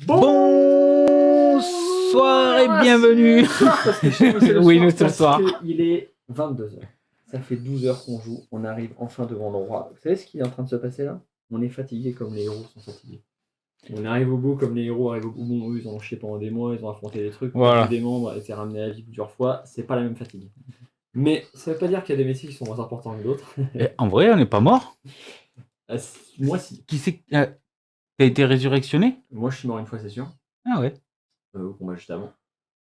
Bonsoir et bienvenue. Parce que chez nous, c'est le Oui, soir, nous, c'est le parce soir. qu'il est 22h. Ça fait 12 heures qu'on joue. On arrive enfin devant le roi. Vous savez ce qui est en train de se passer là? On est fatigué comme les héros sont fatigués. On arrive au bout comme les héros arrivent au bout. Bon, eux, ils ont chié pendant des mois, ils ont affronté des trucs, Voilà. perdu des membres, été ramenés à la vie plusieurs fois. C'est pas la même fatigue. Mais ça veut pas dire qu'il y a des métiers qui sont moins importants que d'autres. Et en vrai, on n'est pas mort. Moi, si. Qui c'est t'as été résurrectionné? Moi, je suis mort une fois, c'est sûr. Ah ouais. Au combat juste avant.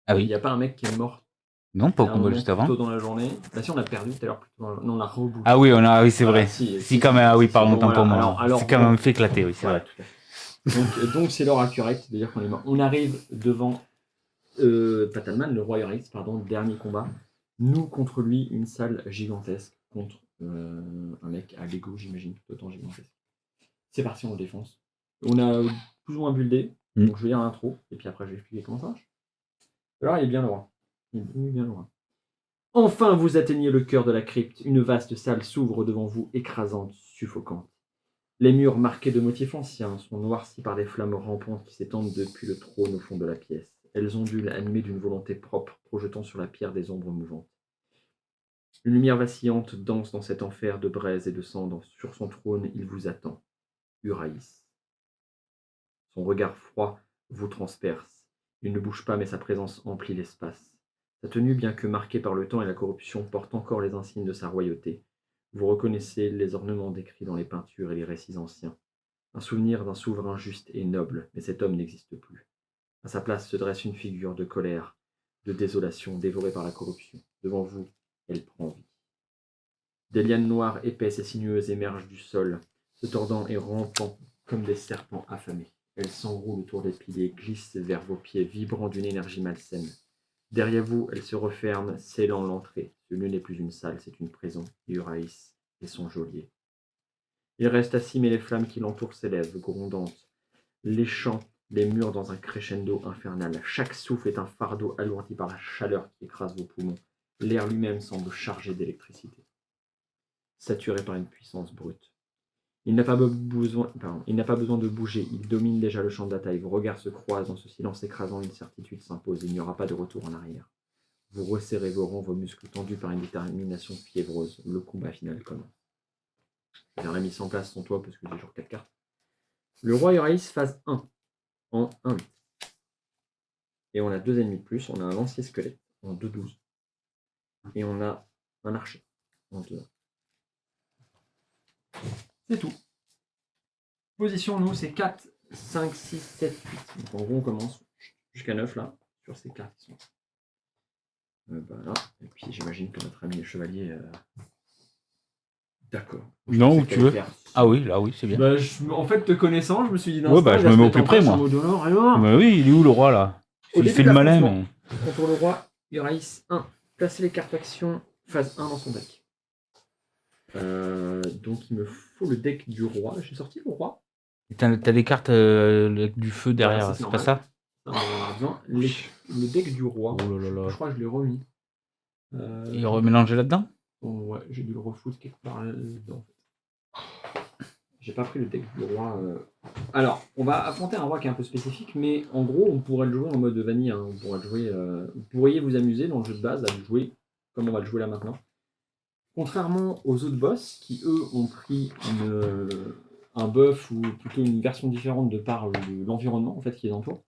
Ah Il oui. n'y a pas un mec qui est mort Non, pas au à un combat moment juste plus avant. tôt dans la journée. Bah si, on a perdu tout à l'heure plus tôt dans la journée. Non, on a rebougé. Ah oui, oui, c'est Voilà, vrai. si, Si, quand même. Ah oui, pardon, bon, tant pour voilà. moi. Alors, C'est quand même fait éclater, oui, c'est voilà, vrai. tout à fait. Donc c'est l'heure accurate, c'est-à-dire qu'on est mort. On arrive devant Patalman, le roi Urix, pardon, dernier combat. Nous contre lui, une salle gigantesque contre un mec à Lego, j'imagine, tout autant gigantesque. C'est parti, on le défonce. On a plus ou moins buildé, donc je vais lire l'intro, et puis après je vais expliquer comment ça marche. Alors il est bien le roi. Il est bien le roi. Enfin, vous atteignez le cœur de la crypte. Une vaste salle s'ouvre devant vous, écrasante, suffocante. Les murs marqués de motifs anciens sont noircis par des flammes rampantes qui s'étendent depuis le trône au fond de la pièce. Elles ondulent, animées d'une volonté propre, projetant sur la pierre des ombres mouvantes. Une lumière vacillante danse dans cet enfer de braise et de cendres. Sur son trône, il vous attend. Uraïs. Son regard froid vous transperce. Il ne bouge pas, mais sa présence emplit l'espace. Sa tenue, bien que marquée par le temps et la corruption, porte encore les insignes de sa royauté. Vous reconnaissez les ornements décrits dans les peintures et les récits anciens. Un souvenir d'un souverain juste et noble, mais cet homme n'existe plus. À sa place se dresse une figure de colère, de désolation, dévorée par la corruption. Devant vous, elle prend vie. Des lianes noires, épaisses et sinueuses émergent du sol, se tordant et rampant comme des serpents affamés. Elles s'enroulent autour des piliers, glissent vers vos pieds, vibrant d'une énergie malsaine. Derrière vous, elles se referment, scellant l'entrée. Ce lieu n'est plus une salle, c'est une prison. Uraïs et son geôlier. Il reste assis, mais les flammes qui l'entourent s'élèvent, grondantes, léchant les murs dans un crescendo infernal. Chaque souffle est un fardeau alourdi par la chaleur qui écrase vos poumons. L'air lui-même semble chargé d'électricité, saturé par une puissance brute. Il n'a pas besoin de bouger, il domine déjà le champ de bataille. Vos regards se croisent dans ce silence écrasant, une certitude s'impose, il n'y aura pas de retour en arrière. Vous resserrez vos rangs, vos muscles tendus par une détermination fiévreuse. Le combat final commence. J'aurais mis ça en place sans toi parce que j'ai toujours 4 cartes. Le roi Uraïs phase 1 en 1-8. Et on a 2 ennemis de plus, on a un lancier squelette en 2-12. Et on a un archer en 2. C'est tout. Position, nous, c'est 4, 5, 6, 7, 8. Donc en gros, on commence jusqu'à 9 là, sur ces cartes qui sont là. Et puis j'imagine que notre ami le chevalier. D'accord. Non, où tu veux. Ah oui, là, oui, c'est bien. Bah, en fait, te connaissant, je me suis dit ouais, bah, je me mets au plus près, moi. Bah oui, il est où le roi là? Il fait le malin, mais. Contre le roi, Uraïs 1. Placez les cartes action phase 1 dans son deck. Donc il me faut le deck du roi. J'ai sorti le roi. T'as des cartes du feu derrière, Voilà, c'est pas ça? Le deck du roi. Oh là là. Je crois que je l'ai remis. Il est remélangé là-dedans? Ouais, j'ai dû le refoutre quelque part là-dedans. J'ai pas pris le deck du roi. Alors, on va affronter un roi qui est un peu spécifique, mais en gros, on pourrait le jouer en mode vanille. Hein. On pourrait le jouer, vous pourriez vous amuser dans le jeu de base à le jouer comme on va le jouer là maintenant. Contrairement aux autres boss qui, eux, ont pris un buff ou plutôt une version différente de par l'environnement en fait, qui les entoure.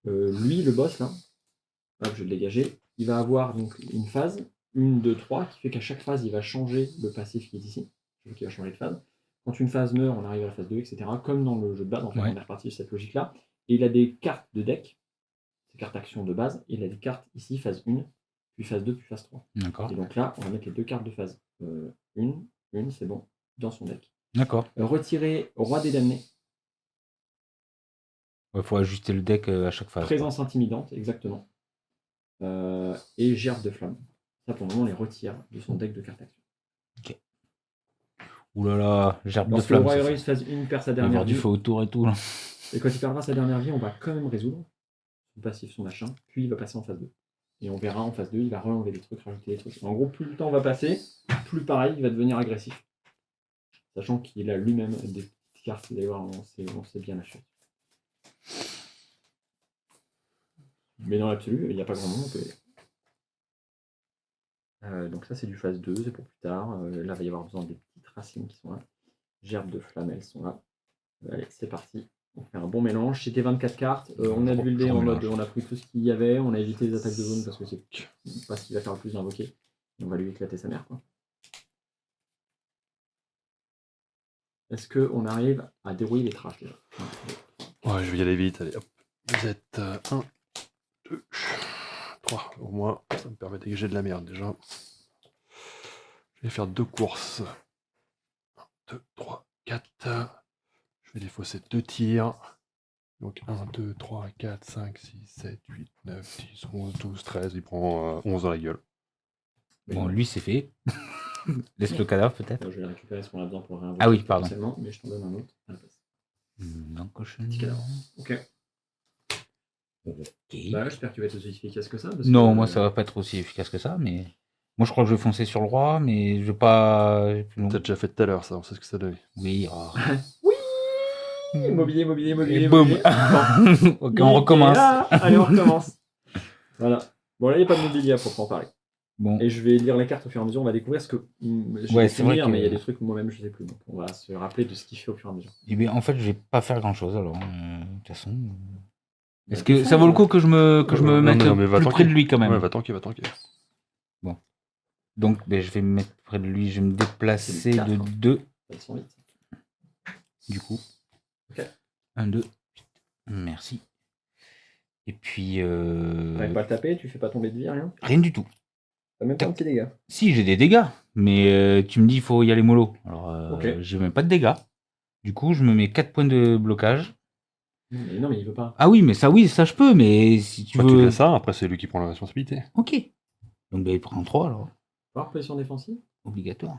Lui, le boss, là, hop, je vais le dégager, il va avoir donc une phase, 1, 2, 3, qui fait qu'à chaque phase, il va changer le passif qui est ici. Donc il va changer de phase. Quand une phase meurt, on arrive à la phase 2, etc. Comme dans le jeu de base, en fait, on est reparti sur cette logique-là. Et il a des cartes de deck, ces cartes actions de base, et il a des cartes ici, phase 1, puis phase 2, puis phase 3. D'accord. Et donc là, on va mettre les 2 cartes de phase. Une, c'est bon, dans son deck. D'accord. Retirer Roi des Damnés. Il faut ajuster le deck à chaque phase. Présence intimidante, exactement. Et Gerbe de Flamme. Ça, pour le moment, on les retire de son deck de cartes action. Ok. Oulala, Gerbe de Lorsque Flamme. le roi Uraïs phase 1 perd sa Il va y dernière avoir vie. du feu autour et tout. Là. Et quand il perdra sa dernière vie, on va quand même résoudre son passif, son machin. Puis il va passer en phase 2. Et on verra en phase 2, il va re-enlever des trucs, rajouter des trucs. En gros, plus le temps va passer, plus pareil, il va devenir agressif. Sachant qu'il a lui-même des petites cartes, d'ailleurs, on sait bien la chose. Mais dans l'absolu, il n'y a pas grand monde. Donc ça, c'est du phase 2, c'est pour plus tard. Là, il va y avoir besoin des petites racines qui sont là. Gerbes de flamme, elles sont là. Allez, c'est parti. On fait un bon mélange. C'était 24 cartes. On a buildé en mode, on a pris tout ce qu'il y avait. On a évité les attaques de zone parce que c'est pas ce qui va faire le plus d'invoquer. On va lui éclater sa mère, quoi. Est-ce qu'on arrive à dérouiller les trashs déjà? Ouais, je vais y aller vite. Allez, hop. Vous êtes 1, 2, 3. Au moins, ça me permet de dégager de la merde déjà. Je vais faire 2 courses. 1, 2, 3, 4. Je vais défausser 2 tirs. Donc 1, 2, 3, 4, 5, 6, 7, 8, 9, 10, 11, 12, 13. Il prend 11 dans la gueule. Bon, lui, c'est fait. Laisse le cadavre, peut-être. Je vais récupérer ce qu'on a besoin pour réinvoquer. Ah oui, pardon. Mais je t'en donne un autre à la place. Donc, Petit cadavre. Ok. Bah, j'espère que tu vas être aussi efficace que ça. Non, moi, ça va pas être aussi efficace que ça, mais... Moi, je crois que je vais foncer sur le roi, mais je vais pas... T'as déjà fait tout à l'heure, ça, on sait ce que ça donne. Oui, oh. Oui. Mobilier. Et boum. Ok, on recommence. Allez, on recommence. Voilà. Bon, là, il n'y a pas de mobilier à proprement parler. Bon. Et je vais lire les cartes au fur et à mesure. On va découvrir ce que... Ouais, c'est vrai que... mais il y a des trucs moi-même, je sais plus. Donc, on va se rappeler de ce qu'il fait au fur et à mesure. Eh bien, en fait, je vais pas faire grand-chose, alors. De toute façon... Est-ce que ça vaut le coup que je me mette plus près de lui, quand même? Ouais, va tanker. Bon. Donc, je vais me mettre près de lui. Je vais me déplacer de 2. Du coup. Ok. 1, 2. Merci. Et puis... T'arrives pas à le taper, tu fais pas tomber de vie, rien? Rien du tout. T'as même pas un petit dégât? Si, j'ai des dégâts. Mais tu me dis, il faut y aller mollo. Alors, j'ai même pas de dégâts. Du coup, je me mets 4 points de blocage. Mais non, mais il veut pas. Ah oui, ça je peux, mais si tu veux... Tu fais ça, après c'est lui qui prend la responsabilité. Ok. Donc, il prend 3, alors. Avoir position défensive? Obligatoire.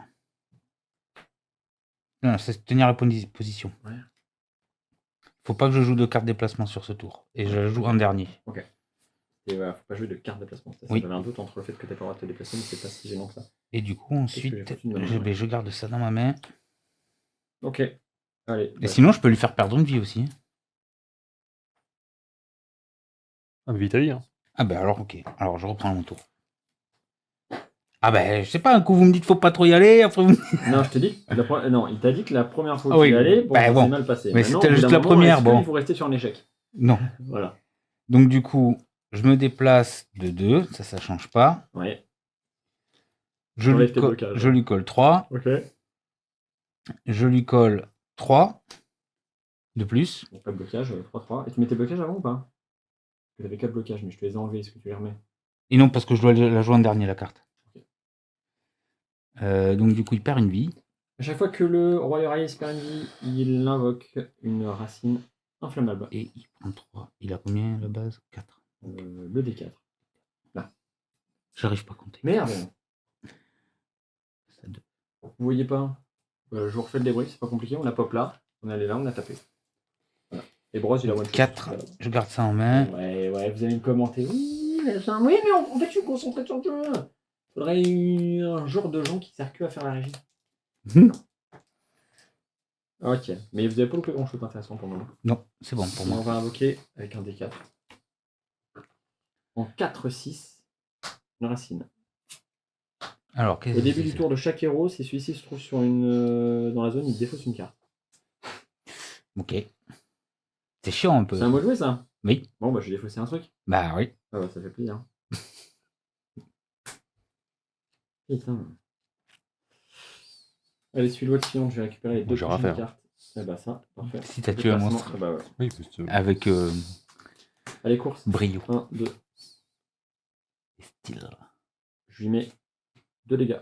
Non, c'est tenir la position. Ouais. Faut pas que je joue de carte déplacement sur ce tour. Et je la joue en dernier. Ok. Et voilà, faut pas jouer de carte déplacement. Ça Oui. j'avais un doute entre le fait que t'as pas le droit de te déplacer, mais c'est pas si gênant que ça. Et du coup, ensuite, je garde ça dans ma main. Ok. Allez. Et sinon, je peux lui faire perdre une vie aussi. Ah, mais vite à dire. Ah ben alors, ok. Alors, je reprends mon tour. Ah ben, je sais pas, un coup vous me dites faut pas trop y aller, après vous... Non, je te dis, non, il t'a dit que la première fois où tu y allais, bon, ça s'est mal passé. Mais c'était juste la première, bon. Il faut rester sur un échec. Non. Voilà. Donc du coup, je me déplace de 2, ça change pas. Ouais. Je lui colle 3. Ok. Je lui colle 3 de plus. Donc pas de blocage, 3-3. Et tu mettais blocage avant ou pas? Tu avais 4 blocages, mais je te les ai enlevés, est-ce que tu les remets? Et non, parce que je dois la jouer en dernier, la carte. Donc du coup, il perd une vie. À chaque fois que le roi Uraïs perd une vie, il invoque une racine inflammable. Et il prend 3. Il a combien à la base? 4. Le D4. Là. J'arrive pas à compter. Merde. Ça 2. Vous voyez pas? Je vous refais le débrief, c'est pas compliqué. On a pop là, on est allé là, on a tapé. Voilà. Et Bros, il a one 4. Je garde ça en main. Ouais, vous allez me commenter. Oui, mais en fait, je suis concentré sur le jeu. Faudrait un genre de gens qui servent que à faire la régie. Ok, mais vous avez pas loupé grand chose d'intéressant pour moi. Non, c'est bon pour moi. On va invoquer avec un D4. En 4-6, une racine. Alors, au début du tour de chaque héros, si celui-ci se trouve sur dans la zone, il défausse une carte. Ok. C'est chiant un peu. C'est un mot joué ça? Oui. Bon, bah je vais défausser un truc. Bah oui. Ah bah ça fait plaisir. Putain. Allez, suis l'autre suivant, je vais récupérer les 2 prochaines cartes. Eh bah ça, parfait. Si t'as tué un monstre. Bah ouais. Oui, avec allez, course. Brio. 1, 2. Style. Je lui mets 2 dégâts.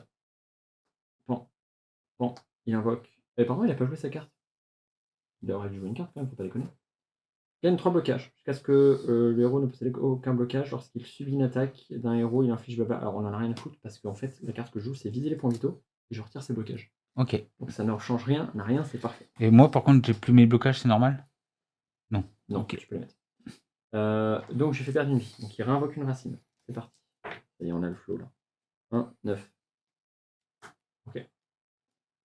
Bon, il invoque. Et par contre, il a pas joué sa carte. Il aurait dû jouer une carte quand même, faut pas déconner. Il gagne 3 blocages. Jusqu'à ce que le héros ne possède aucun blocage. Lorsqu'il subit une attaque d'un héros, il inflige blabla. Alors on en a rien à foutre parce qu'en fait, la carte que je joue, c'est viser les points vitaux et je retire ses blocages. Ok. Donc ça ne change rien, n'a rien, c'est parfait. Et moi, par contre, j'ai plus mes blocages, c'est normal? Non. Non, ok. Tu peux le mettre. Donc j'ai fait perdre une vie. Donc il réinvoque une racine. C'est parti. Ça y est, on a le flow là. 1, 9. Ok.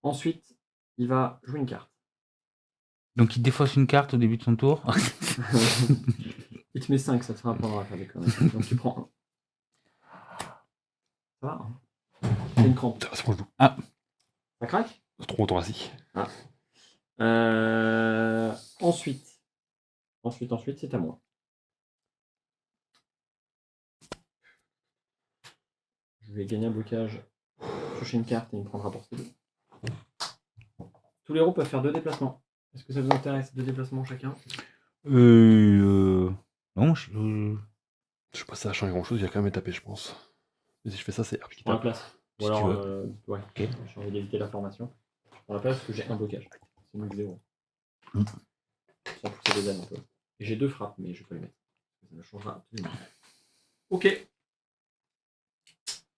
Ensuite, il va jouer une carte. Donc il défausse une carte au début de son tour. Il te met 5, ça te fera prendre à faire des conneries. Donc tu prends 1. Ça va, hein. C'est une crampe. C'est bon, je joue. Ça craque? C'est trop thoracique. Ensuite, c'est à moi. Je vais gagner un blocage, piocher une carte et il me prendra pour C2. Tous les héros peuvent faire 2 déplacements. Est-ce que ça vous intéresse? 2 déplacements chacun? Non, Je sais pas si ça a changé grand chose, il y a quand même étapé, je pense. Mais si je fais ça, c'est Je prends la arbitrable. place. Ou Si tu alors, veux. ouais, Ok. j'ai envie d'éviter la formation. Je prends la place parce que j'ai un blocage. C'est mieux que 0. Mm. Sans pousser les ailes un peu. Et j'ai 2 frappes, mais je peux les mettre. Ça ne changera absolument rien. Ok.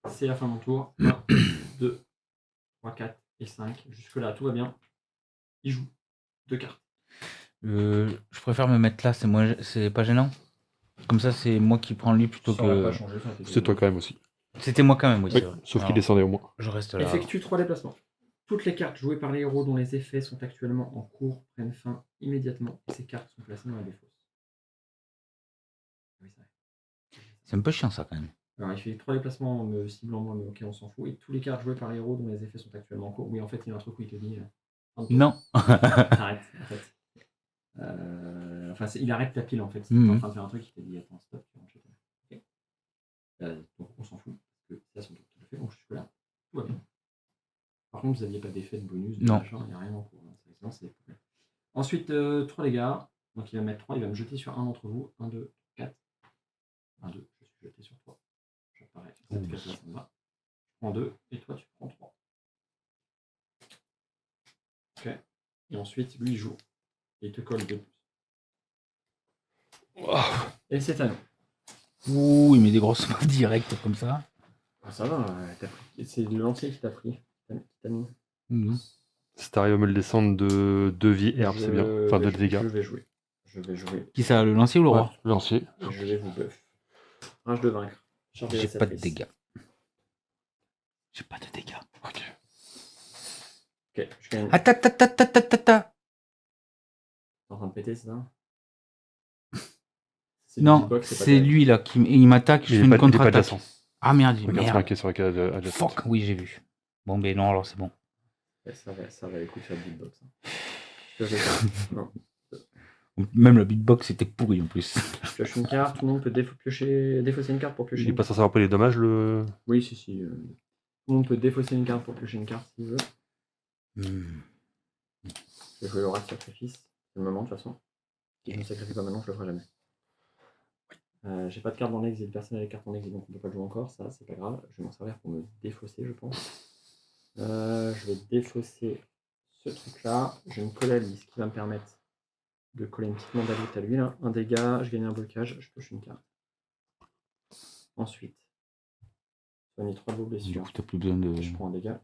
C'est la fin de mon tour. 1, 2, 3, 4 et 5. Jusque-là, tout va bien. Il joue 2 cartes. Je préfère me mettre là, c'est pas gênant. Comme ça, c'est moi qui prends lui plutôt Ça aurait que. pas changé, ça aurait été C'est toi quand même aussi. C'était moi quand même, oui, Oui, c'est vrai. sauf qu'il Alors, descendait au moins. Je reste là. Effectue 3 déplacements. Toutes les cartes jouées par les héros dont les effets sont actuellement en cours prennent fin immédiatement et ces cartes sont placées dans la défausse. Oui, c'est vrai. C'est un peu chiant ça quand même. Alors, il fait 3 déplacements en me ciblant moi, mais ok, on s'en fout. Et tous les cartes jouées par les héros dont les effets sont actuellement en cours. Oui, en fait, il y a un truc où il te dit. Non. Arrête, en fait. Enfin, il arrête ta pile en fait. Si t'es en train de faire un truc, il te dit attends, stop, tu rentres chez toi. Ok. Donc, on s'en fout. Parce que c'est à son tour. Tout le fait. Donc, jusque-là, tout va bien. Par contre, vous n'aviez pas d'effet de bonus, de Non. machin, il n'y a rien en cours. Sinon, c'est des problèmes. Ensuite, 3 dégâts. Donc, il va mettre 3. Il va me jeter sur un d'entre vous. 1, 2, 4. 1, 2. Je suis jeté sur 3. J'apparais. Cette case-là, ça me va. Je prends 2. Et toi, tu prends 3. Ok. Et ensuite, lui, il joue. Et il te colle 2 plus. Et c'est à nous. Ouh, il met des grosses mains directes comme ça. Ah, ça va, c'est le lancier qui t'a pris. Qui t'a mis. Mhm. Si t'arrives à me le descendre de 2 vies herbe, c'est bien. Enfin, de dégâts. Je vais jouer. Je vais jouer. Qui ça, le lancier ou le roi? Le lancier. Et je vais vous buff. Rage de vaincre. Chargez J'ai la pas de sacrifice. dégâts. J'ai pas de dégâts. Ok. Ok, je gagne. Attends. T'es en train de péter, c'est ça? Non, beatbox, pas c'est terrible. lui là qui il m'attaque, je fais une Il est pas contre-attaque. adjacent. Ah merde, Regarde, c'est merde. marqué sur la case adjacente. Fuck, oui, j'ai vu. Bon, ben non, alors c'est bon. Ouais, ça va écoute faire le beatbox. Hein. Je vais faire. Non. Même le beatbox était pourri en plus. Je pioche une carte, tout le monde peut défausser une carte pour piocher Il est une pas carte. censé avoir pas les dommages, le. Oui, si. Tout le monde peut défausser une carte pour piocher une carte s'il veut. Hmm. Je vais jouer l'aura de sacrifice. C'est le moment de toute façon. Si je ne me sacrifie pas maintenant, je le ferai jamais. J'ai pas de carte dans l'exil, personne n'a les cartes en exil, donc on peut pas le jouer encore, ça c'est pas grave. Je vais m'en servir pour me défausser, je pense. Je vais défausser ce truc là, je vais me coller à lui, ce qui va me permettre de coller une petite mandalite à lui là. Un dégât, je gagne un blocage, je pioche une carte. Ensuite, je mis 3 de vos Du blessures. coup, t'as plus besoin de. Je prends un dégât.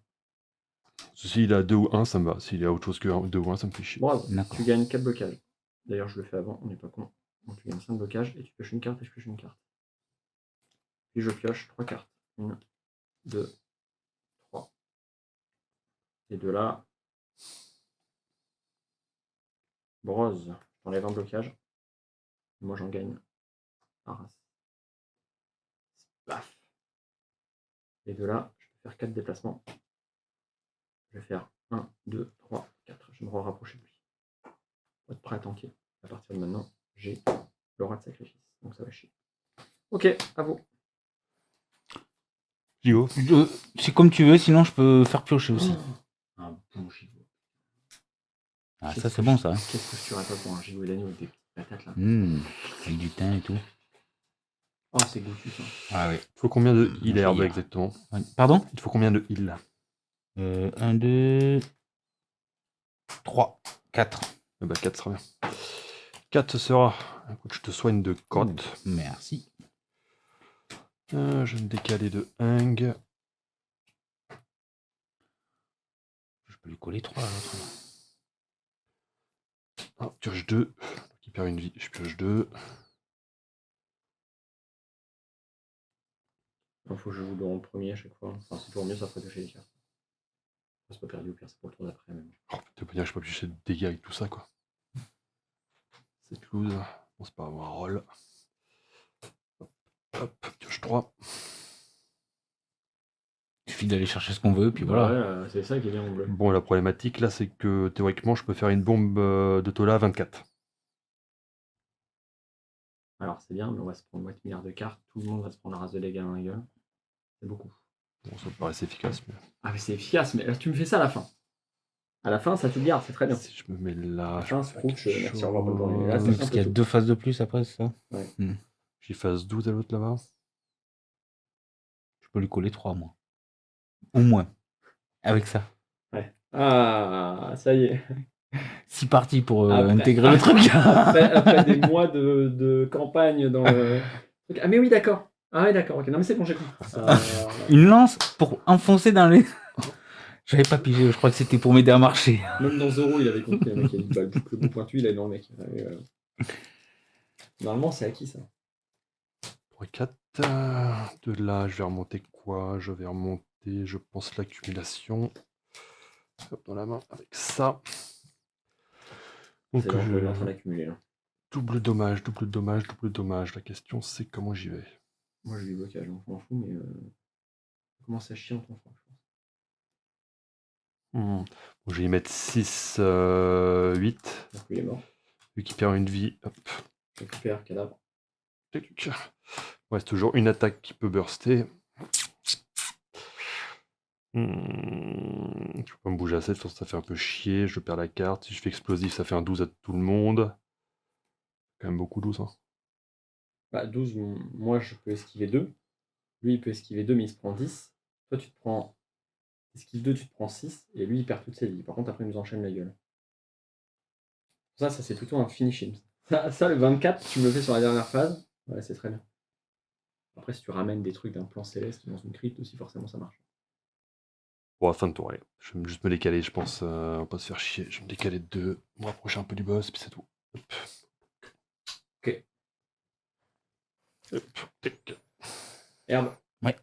S'il a 2 ou 1, ça me va. S'il a autre chose que 2 ou 1, ça me fait chier. Bravo, D'accord. tu gagnes 4 blocages. D'ailleurs, je le fais avant, on n'est pas con. Donc tu gagnes 5 blocages et tu pioches une carte et je pioche une carte. Puis je pioche 3 cartes. 1, 2, 3. Et de là, Brose, j'enlève un blocage. Moi j'en gagne. Arras. Paf. Et de là, je peux faire 4 déplacements. Je vais faire 1, 2, 3, 4. Je vais me rapprocher de lui. Pour être prêt à tanker. À partir de maintenant, j'ai l'aura de sacrifice. Donc ça va chier. Ok, à vous. Gigo. C'est comme tu veux, sinon je peux faire piocher aussi. Un bon gigot. Ah, ça c'est bon ça. Qu'est-ce que tu aurais pas pour un gigot d'agneau avec des petites patates là Avec du thym et tout. Oh, c'est goûtu ça. Ah oui. Il faut combien de heal J'ai herbe hier. exactement? Pardon? Il faut combien de heal? 1, 2, 3, 4. Bah 4 sera bien. 4 ce sera. Écoute, je te soigne de côte. Merci. Je vais me décaler de hang. Je peux lui coller 3 à l'autre. Ah, pioche 2. Donc il perd une vie. Je pioche 2. Il faut que je joue dans le premier à chaque fois. Enfin, c'est toujours mieux, ça ferait piocher les cartes. C'est pas perdu au pire, c'est pour le tour d'après même. Oh, tu peux dire que je peux piocher de dégâts avec tout ça quoi. Cette loose. Bon, c'est pas un rôle. Hop, pioche 3. Il suffit d'aller chercher ce qu'on veut, puis voilà. Ouais, c'est ça qui est bien en bleu. Bon, la problématique là, c'est que théoriquement, je peux faire une bombe de Tola à 24. Alors c'est bien, mais on va se prendre 8 milliards de cartes. Tout le monde va se prendre la race de dégâts dans la gueule. C'est beaucoup. Bon, ça me paraissait efficace, mais Ah, mais c'est efficace, mais là, tu me fais ça à la fin. À la fin, ça te garde, c'est très bien. si je me mets là, je Enfin, peux faire Scrooge, quelque merci, au revoir, bonne journée. chose. Là, c'est Parce qu'il y a 2 phases de plus après, c'est ça? J'y fasse 12 à l'autre là-bas. Je peux lui coller 3, moi. Au moins. Avec ça. Ouais. Ah, ça y est. 6 parties pour Après. intégrer le truc. Après des mois de campagne dans le truc. Ah, mais oui, d'accord. Ah, oui, d'accord. Ok, non, mais c'est bon, j'ai compris. Une lance pour enfoncer dans les. J'avais pas pigé, je crois que c'était pour m'aider à marcher. Même dans Zoro, il avait compris. Le mec, il a dit bah, le bout pointu, il est dans le mec. Normalement, c'est acquis ça. 3, 4. De là, je vais remonter quoi? Je vais remonter, je pense, l'accumulation. Hop, dans la main avec ça. Donc, C'est bon, il est en train d'accumuler là. double dommage, double dommage, double dommage. La question, c'est comment j'y vais. Moi, je lui blocage, donc je m'en fous, mais ça commence à chier en ton front, je pense. Bon, je vais y mettre 6, 8. Donc, il est mort. Vu qu'il perd une vie, hop. Je récupère, cadavre. Ouais, c'est toujours une attaque qui peut burster. Je peux pas me bouger assez, de toute façon, ça fait un peu chier. Je perds la carte. Si je fais explosif, ça fait un 12 à tout le monde. Quand même beaucoup 12. Hein. Bah, 12, moi, je peux esquiver 2. Lui, il peut esquiver 2, mais il se prend 10. Toi, tu te prends. Esquive 2, tu te prends 6. Et lui, il perd toutes ses vies. Par contre, après, il nous enchaîne la gueule. Ça c'est plutôt un finishing. Ça, le 24, tu me le fais sur la dernière phase. Ouais, c'est très bien. Après, si tu ramènes des trucs d'un plan céleste dans une crypte aussi, forcément, ça marche. Bon, à fin de tour, allez. Je vais juste me décaler, je pense. On va pas se faire chier. Je vais me décaler de 2, me rapprocher un peu du boss, puis c'est tout. Hop. Ok. Hop. Tic. Herbe. Ouais.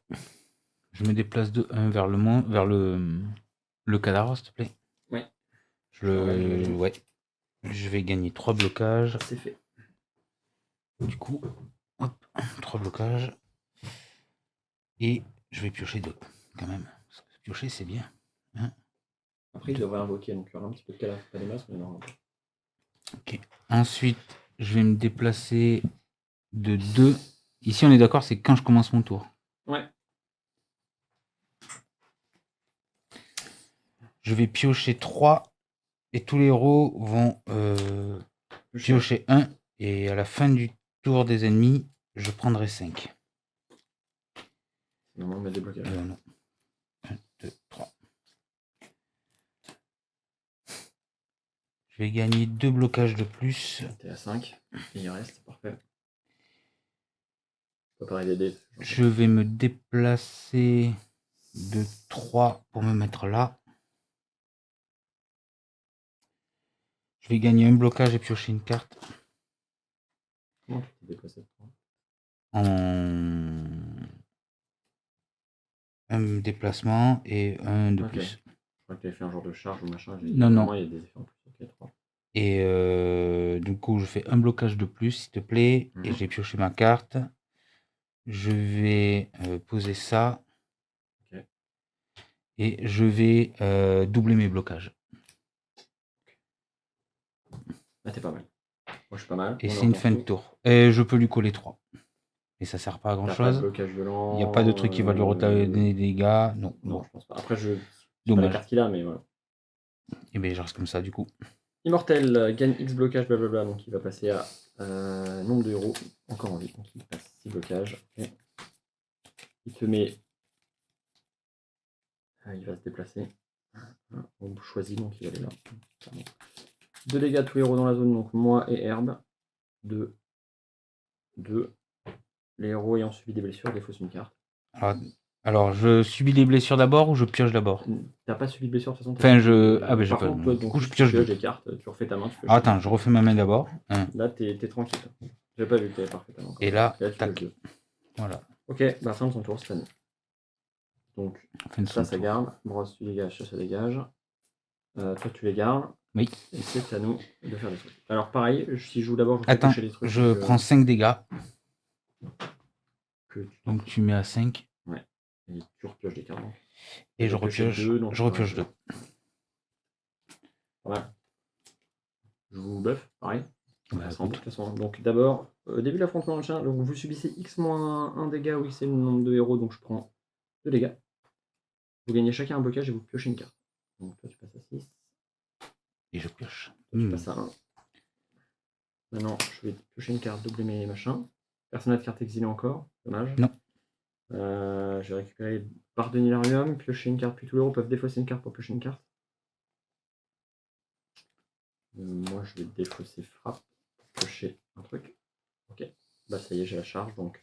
Je me déplace de 1 vers le cadavre, s'il te plaît. Ouais. Ouais. Je vais gagner 3 blocages. C'est fait. Du coup, hop, 3 blocages. Et je vais piocher 2, quand même. Parce que piocher, c'est bien. Hein. Après, il devrait invoquer, donc il y aura un petit peu de cadavre, pas des masses, mais non. Ok. Ensuite, je vais me déplacer de 2. Ici, on est d'accord, c'est quand je commence mon tour. Ouais. Je vais piocher 3 et tous les héros vont piocher 1. Et à la fin du tour des ennemis, je prendrai 5. Normalement, on met des blocages. Non. 1, 2, 3. Je vais gagner 2 blocages de plus. T'es à 5. Et il reste, parfait. Pas pareil les dés. Je vais me déplacer de 3 pour me mettre là. Je vais gagner un blocage et piocher une carte. Comment tu t'es déplacé de 3 En un déplacement et un de Ok. plus. Je crois que tu avais fait un genre de charge ou machin. Non, non. Il y a des effets en plus. Ok, 3. Et du coup, je fais un blocage de plus, s'il te plaît. Et j'ai pioché ma carte. Je vais poser ça. Ok. Et je vais doubler mes blocages. Là, t'es pas mal. Moi, je suis pas mal. Et c'est une fin de tour. Et je peux lui coller 3. Et ça sert pas à grand chose. Il n'y a pas de truc qui va lui retaper des dégâts. Non, non, bon. je pense pas. Après, je sais pas Dommage. la carte qu'il a, mais voilà. Et bien, je reste comme ça, du coup. Immortel, gagne X blocage, blablabla. Donc, il va passer à nombre de héros encore en vie. Donc, il passe 6 blocages. Okay. Il te met. Il va se déplacer. On choisit, donc il va aller là. 2 dégâts à tous les héros dans la zone, donc moi et Herbe. 2. Les héros ayant subi des blessures défaussent une carte. Alors, je subis les blessures d'abord ou je pioche d'abord? T'as pas subi de blessure de toute façon. Enfin, je. Ah, ben, j'ai Par pas. contre, toi, Du donc, coup, je pioche des cartes, tu refais ta main. Tu Ah, attends, je refais ma main d'abord. Là, t'es tranquille. J'ai pas vu que t'avais pas refait ta main. Et là, tu tac. pioches 2. Voilà. Ok, bah fin de son tour, Stan. Donc, ça garde. Brosse, tu dégages, ça dégage. Toi, tu les gardes. Oui. Et c'est à nous de faire des trucs. Alors, pareil, si je joue d'abord, je Attends, les trucs. je prends 5 dégâts. que tu Donc tu mets à 5 et tu repioches des cartes. Donc. et je J'ai pioché repioche deux, donc je repioche voilà. 2. Voilà. Je vous buff, pareil. Bah, Ça en écoute. de toute façon. Donc d'abord, début de l'affrontement machin, donc vous subissez X-1 dégâts, oui c'est le nombre de héros, donc je prends 2 dégâts. Vous gagnez chacun un blocage et vous piochez une carte. Donc toi tu passes à 6, Et je pioche. toi tu passes à 1. Maintenant je vais piocher une carte, doubler mes machins. Personne n'a de carte exilée encore, dommage. Non. Je vais récupérer barre de Nilarium, piocher une carte, puis tous les héros peuvent défausser une carte pour piocher une carte. Moi je vais défausser frappe pour piocher un truc. Ok, bah ça y est, j'ai la charge donc.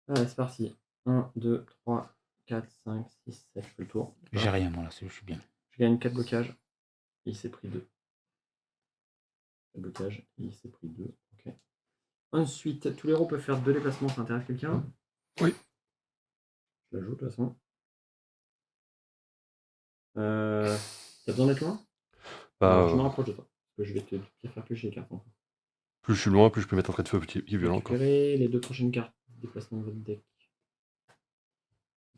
Allez, c'est parti. 1, 2, 3, 4, 5, 6, 7, je fais le tour. J'ai rien, moi là, je suis bien. Je gagne 4 blocages. Et il s'est pris 2. 4 blocages, et il s'est pris 2. Ok. Ensuite, tous les héros peuvent faire 2 déplacements, ça intéresse quelqu'un? Oui. Je l'ajoute de toute façon. T'as besoin d'être loin? Bah, Alors, je me rapproche de toi. Parce que je vais te faire piocher les cartes. Encore. plus je suis loin, plus je peux mettre un trait de feu petit violent. Quoi. Récupérer les 2 prochaines cartes déplacement de votre deck.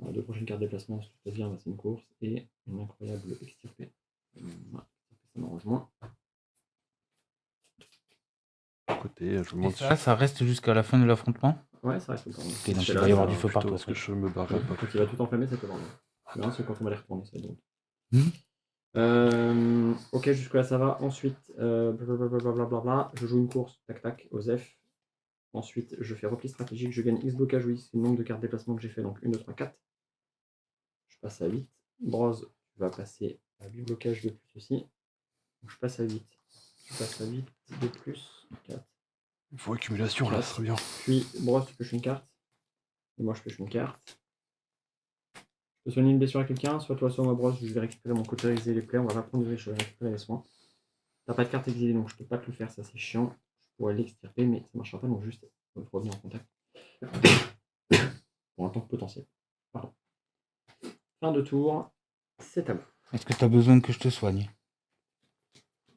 Alors, 2 prochaines cartes déplacement, si tout se passe bien, c'est une course. Et une incroyable extirpée. Voilà, ça m'arrange moins. Côté, je me Et demande ça reste jusqu'à la fin de l'affrontement? Ouais, ça reste tout le temps. Ok, donc C'est il là, va y avoir ça- du feu partout parce que après. je me barrerai pas. Quand il va tout enflammer, ça peut vraiment. Tu verras, c'est quand on va les retourner, ça donc. Mhm. Ok, jusque-là ça va. Ensuite, blablabla, je joue une course, tac tac, aux F. Ensuite, je fais repli stratégique, je gagne X blocage, oui, c'est le nombre de cartes déplacement que j'ai fait, donc 1, 2, 3, 4. Je passe à 8. Brose, tu vas passer à 8 blocages de plus aussi. Donc, je passe à 8. Tu passes à 8 de plus, 4. Il faut accumulation là, ce serait bien. Puis, Brose, tu pioches une carte. Et moi, je pioche une carte. Je peux soigner une blessure à quelqu'un, soit toi, soit moi, Brose, je vais récupérer mon côté exilé les plaies, on va pas prendre de risque, je vais récupérer les soins. T'as pas de carte exilée, donc je peux pas te le faire, ça c'est chiant. Je pourrais l'extirper, mais ça marchera pas, donc juste revenir en contact. Pour un temps potentiel. Pardon. Fin de tour, c'est à moi. Est-ce que tu as besoin que je te soigne?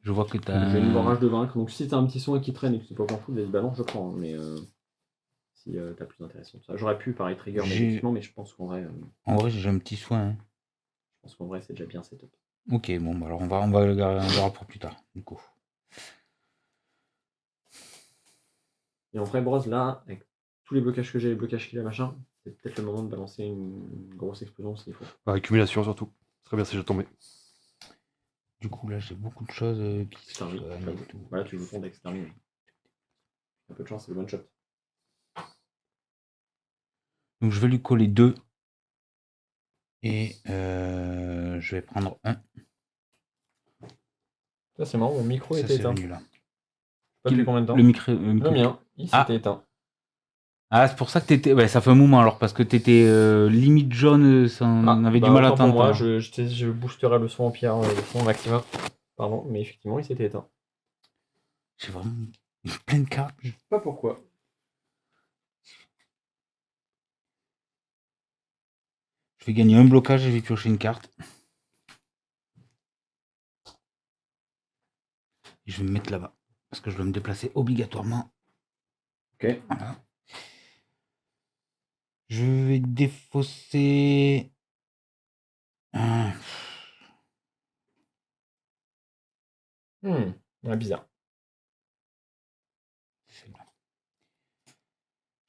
Je vois que tu as. J'ai une barrage de vaincre, donc si t'as un petit soin qui traîne et que c'est pas grand fou, vas-y balance, je prends. Mais si t'as plus d'intéressant que ça. J'aurais pu pareil trigger médiatiquement, mais je pense qu'en vrai. En vrai, j'ai un petit soin. Hein. Je pense qu'en vrai, c'est déjà bien setup. Ok, bon, bah alors on va le garder, on verra pour plus tard, du coup. Et en vrai, Brose, là, avec tous les blocages que j'ai, les blocages qu'il a, machin, c'est peut-être le moment de balancer une grosse explosion s'il faut. Bah, accumulation surtout. Ce serait bien si j'ai tombé. Du coup, là, j'ai beaucoup de choses qui se Extermine, soignent j'avoue. et tout. Voilà, tu joues ton deck, extermine. Un peu de chance, c'est le one shot. Donc, je vais lui coller 2. Et je vais prendre 1. Ça, c'est marrant, mon micro Ça, était c'est éteint. venu là. Pas depuis combien de temps? Le micro. Le mien, il s'était éteint. Ah, c'est pour ça que t'étais. Ouais, ça fait un moment alors, parce que t'étais limite jaune, on avait du mal à autant pour t'entendre. moi, je boosterai le son en pierre, le son maximum. Pardon, mais effectivement, il s'était éteint. J'ai vraiment plein de cartes. Je sais pas pourquoi. Je vais gagner un blocage et je vais piocher une carte. Et je vais me mettre là-bas. Parce que je dois me déplacer obligatoirement. Ok. Voilà. Je vais défausser. Ouais, bizarre.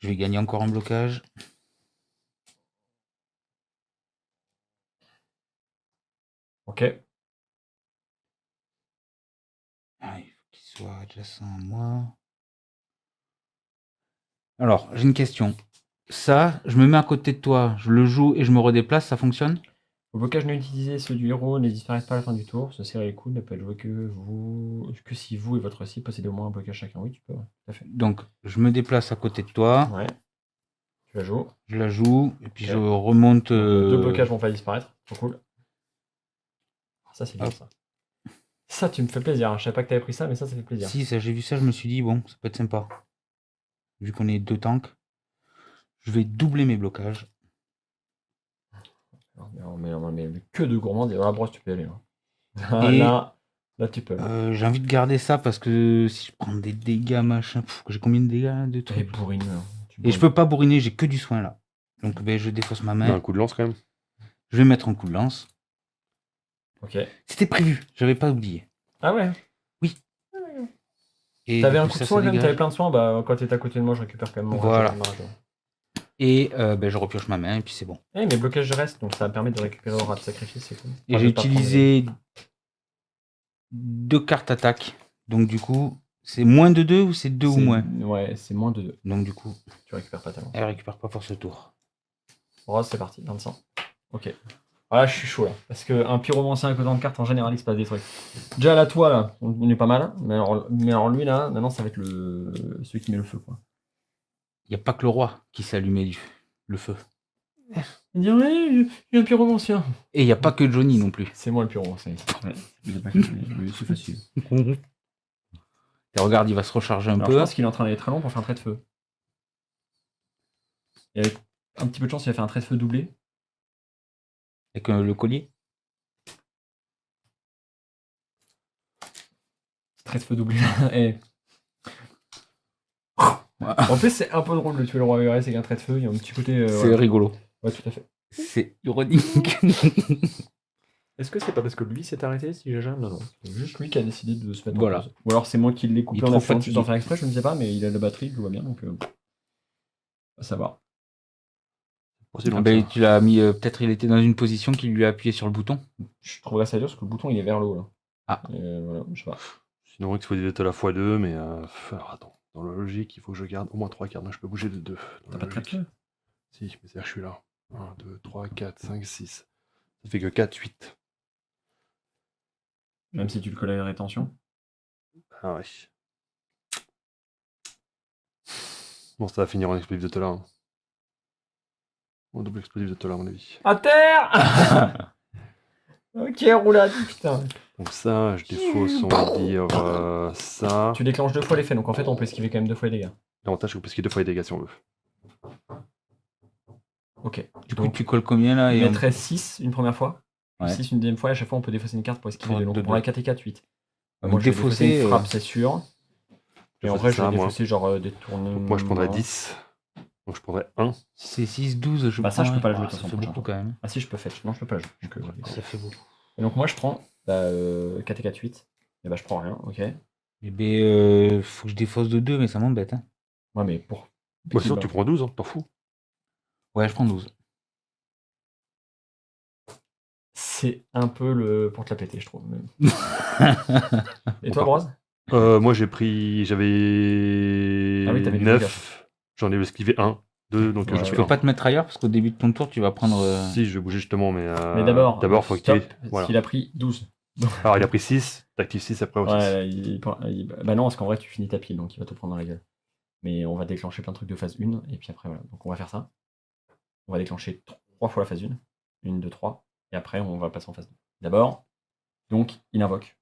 Je vais gagner encore un blocage. Ok. Ah, il faut qu'il soit adjacent à moi. Alors, j'ai une question. Ça, je me mets à côté de toi, je le joue et je me redéplace, ça fonctionne? Vos blocages non utilisés, ceux du héros, ne disparaissent pas à la fin du tour. Ce serrer les coups ne peut être joué que si vous et votre cible possédez au moins un blocage chacun. Oui, tu peux, ouais, tout à fait. Donc, je me déplace à côté de toi. Ouais. Tu la joues. Je la joue et puis Ok. je remonte. Donc, 2 blocages vont pas disparaître. Trop cool. Ça, c'est bien Hop. ça. Ça, tu me fais plaisir. Hein. Je savais pas que t'avais pris ça, mais ça fait plaisir. Si, ça, j'ai vu ça, je me suis dit, bon, ça peut être sympa. Vu qu'on est 2 tanks, je vais doubler mes blocages. Mais que de gourmands. Voilà, Brosse, tu peux y aller. Hein. Et Là, Là, tu peux. J'ai envie de garder ça parce que si je prends des dégâts, machin, j'ai combien de dégâts là, de Et trucs bourrine. Et je peux pas bourriner, j'ai que du soin là. Donc je défausse ma Un main. coup de lance quand même. Je vais mettre un coup de lance. Ok. C'était prévu, j'avais pas oublié. Ah ouais. Et T'avais du un coup, coup de ça soin quand même, dégage. t'avais plein de soins. Bah, quand t'es à côté de moi, je récupère quand même mon Voilà. rage. Et je repioche ma main et puis c'est bon. Eh, mais blocage de reste, donc ça me permet de récupérer aura de sacrifice, c'est cool. Et Enfin, j'ai de pas prendre utilisé 2 cartes attaque. Donc du coup, c'est moins de 2 ou c'est 2 ou moins Ouais, c'est moins de 2. Donc du coup, Tu récupères pas tellement. elle récupère pas pour ce tour. Rose, c'est parti, 25. Ok. Voilà, je suis chaud là. Parce qu'un pyromancien avec autant de cartes, en général, il se passe des trucs. Déjà, là, toi, là, on est pas mal. Mais alors lui, là, maintenant, ça va être celui qui met le feu, quoi. Il n'y a pas que le roi qui s'est allumé le feu. Il dit, ouais, j'ai un pyromancien. Et il n'y a pas que Johnny non plus. C'est moi le pyromancien ici. Ouais, c'est facile. Et regarde, il va se recharger un Alors, peu. je pense qu'il est en train d'aller très long pour faire un trait de feu. Et avec un petit peu de chance, il va faire un trait de feu doublé. Avec le collier. Trait de feu doublé. Et... En plus, c'est un peu drôle de tuer le roi Varys avec un trait de feu. Il y a un petit côté. C'est ouais. rigolo. Ouais, tout à fait. C'est ironique. Est-ce que c'est pas parce que lui s'est arrêté si j'ai jamais. Non, non. C'est juste lui qui a décidé de se mettre Voilà. en pause. Ou alors c'est moi qui l'ai coupé Il est en trop appuyant dessus fatigué. sans faire exprès, je ne sais pas, mais il a la batterie, je le vois bien, donc. Ça va. Aussi Ah long ben, que ça. tu l'as mis, peut-être il était dans une position qui lui a appuyé sur le bouton. Je trouverais ça dur parce que le bouton il est vers le haut là. Ah. Et voilà, je sais pas. Sinon, Explosive de la x2, mais. Alors attends. Dans la logique, il faut que je garde au moins 3 cartes. Donc je peux bouger de 2. T'as pas de trait de feu? Si, mais c'est-à-dire que je suis là. 1, 2, 3, 4, 5, 6. Ça fait que 4, 8. Même si tu le colles à la rétention. Ah ouais. Bon, ça va finir en explosif de Tola. Hein. En double explosif de Tola, à mon avis. À terre. Ok, roulade, putain. Donc ça, je défausse, on va dire ça. Tu déclenches 2 fois l'effet, donc en fait on peut esquiver quand même 2 fois les dégâts. L'avantage, c'est qu'on peut esquiver 2 fois les dégâts si on veut. Ok. Du coup, Donc, tu colles combien là il et on- mettrait 6 une première fois. Ouais. 6 une deuxième fois, et à chaque fois on peut défausser une carte pour esquiver Pour 2. Donc deux, on prend la deux. 4 et 4, 8. Donc, Moi je vais défausser défausser, une frappe, c'est sûr. Et en Je vrai, fais je ça, vais moi. défausser genre des tournements. Donc moi, je prendrais 10. Donc je prendrais 1. Si c'est 6, 12, je Bah, ça, je peux pas le jouer, de ça toute façon, fait prochain beaucoup tour. quand même. Ah si, je peux fetch. Non, je peux pas le jouer. Donc, Ça fait beaucoup. Et donc moi, je prends 4 et 4, 8. Et bah, je prends rien, ok. Eh ben, faut que je défausse de 2, mais ça m'embête. Hein. Ouais, mais pour. Bah, sinon, tu prends 12, hein, t'en fous. Ouais, je prends 12. C'est un peu le pour te la péter, je trouve. Et toi, Broz? Moi, j'ai pris. J'avais. Ah oui, t'avais du 9. J'en ai esquivé 1. 2, donc Ouais, je Tu fais peux 1. pas te mettre ailleurs parce qu'au début de ton tour, tu vas prendre. Si, je vais bouger justement, mais. Mais d'abord, D'abord, faut stop, activer. Voilà. parce qu'il a pris 12. Alors, il a pris 6. T'actives 6 après aussi. Ouais, bah non, parce qu'en vrai, tu finis ta pile, donc il va te prendre dans la gueule. Mais on va déclencher plein de trucs de phase 1, et puis après, voilà. Donc on va faire ça. On va déclencher 3 fois la phase 1. 1, 2, 3. Et après, on va passer en phase 2. D'abord, donc, il invoque.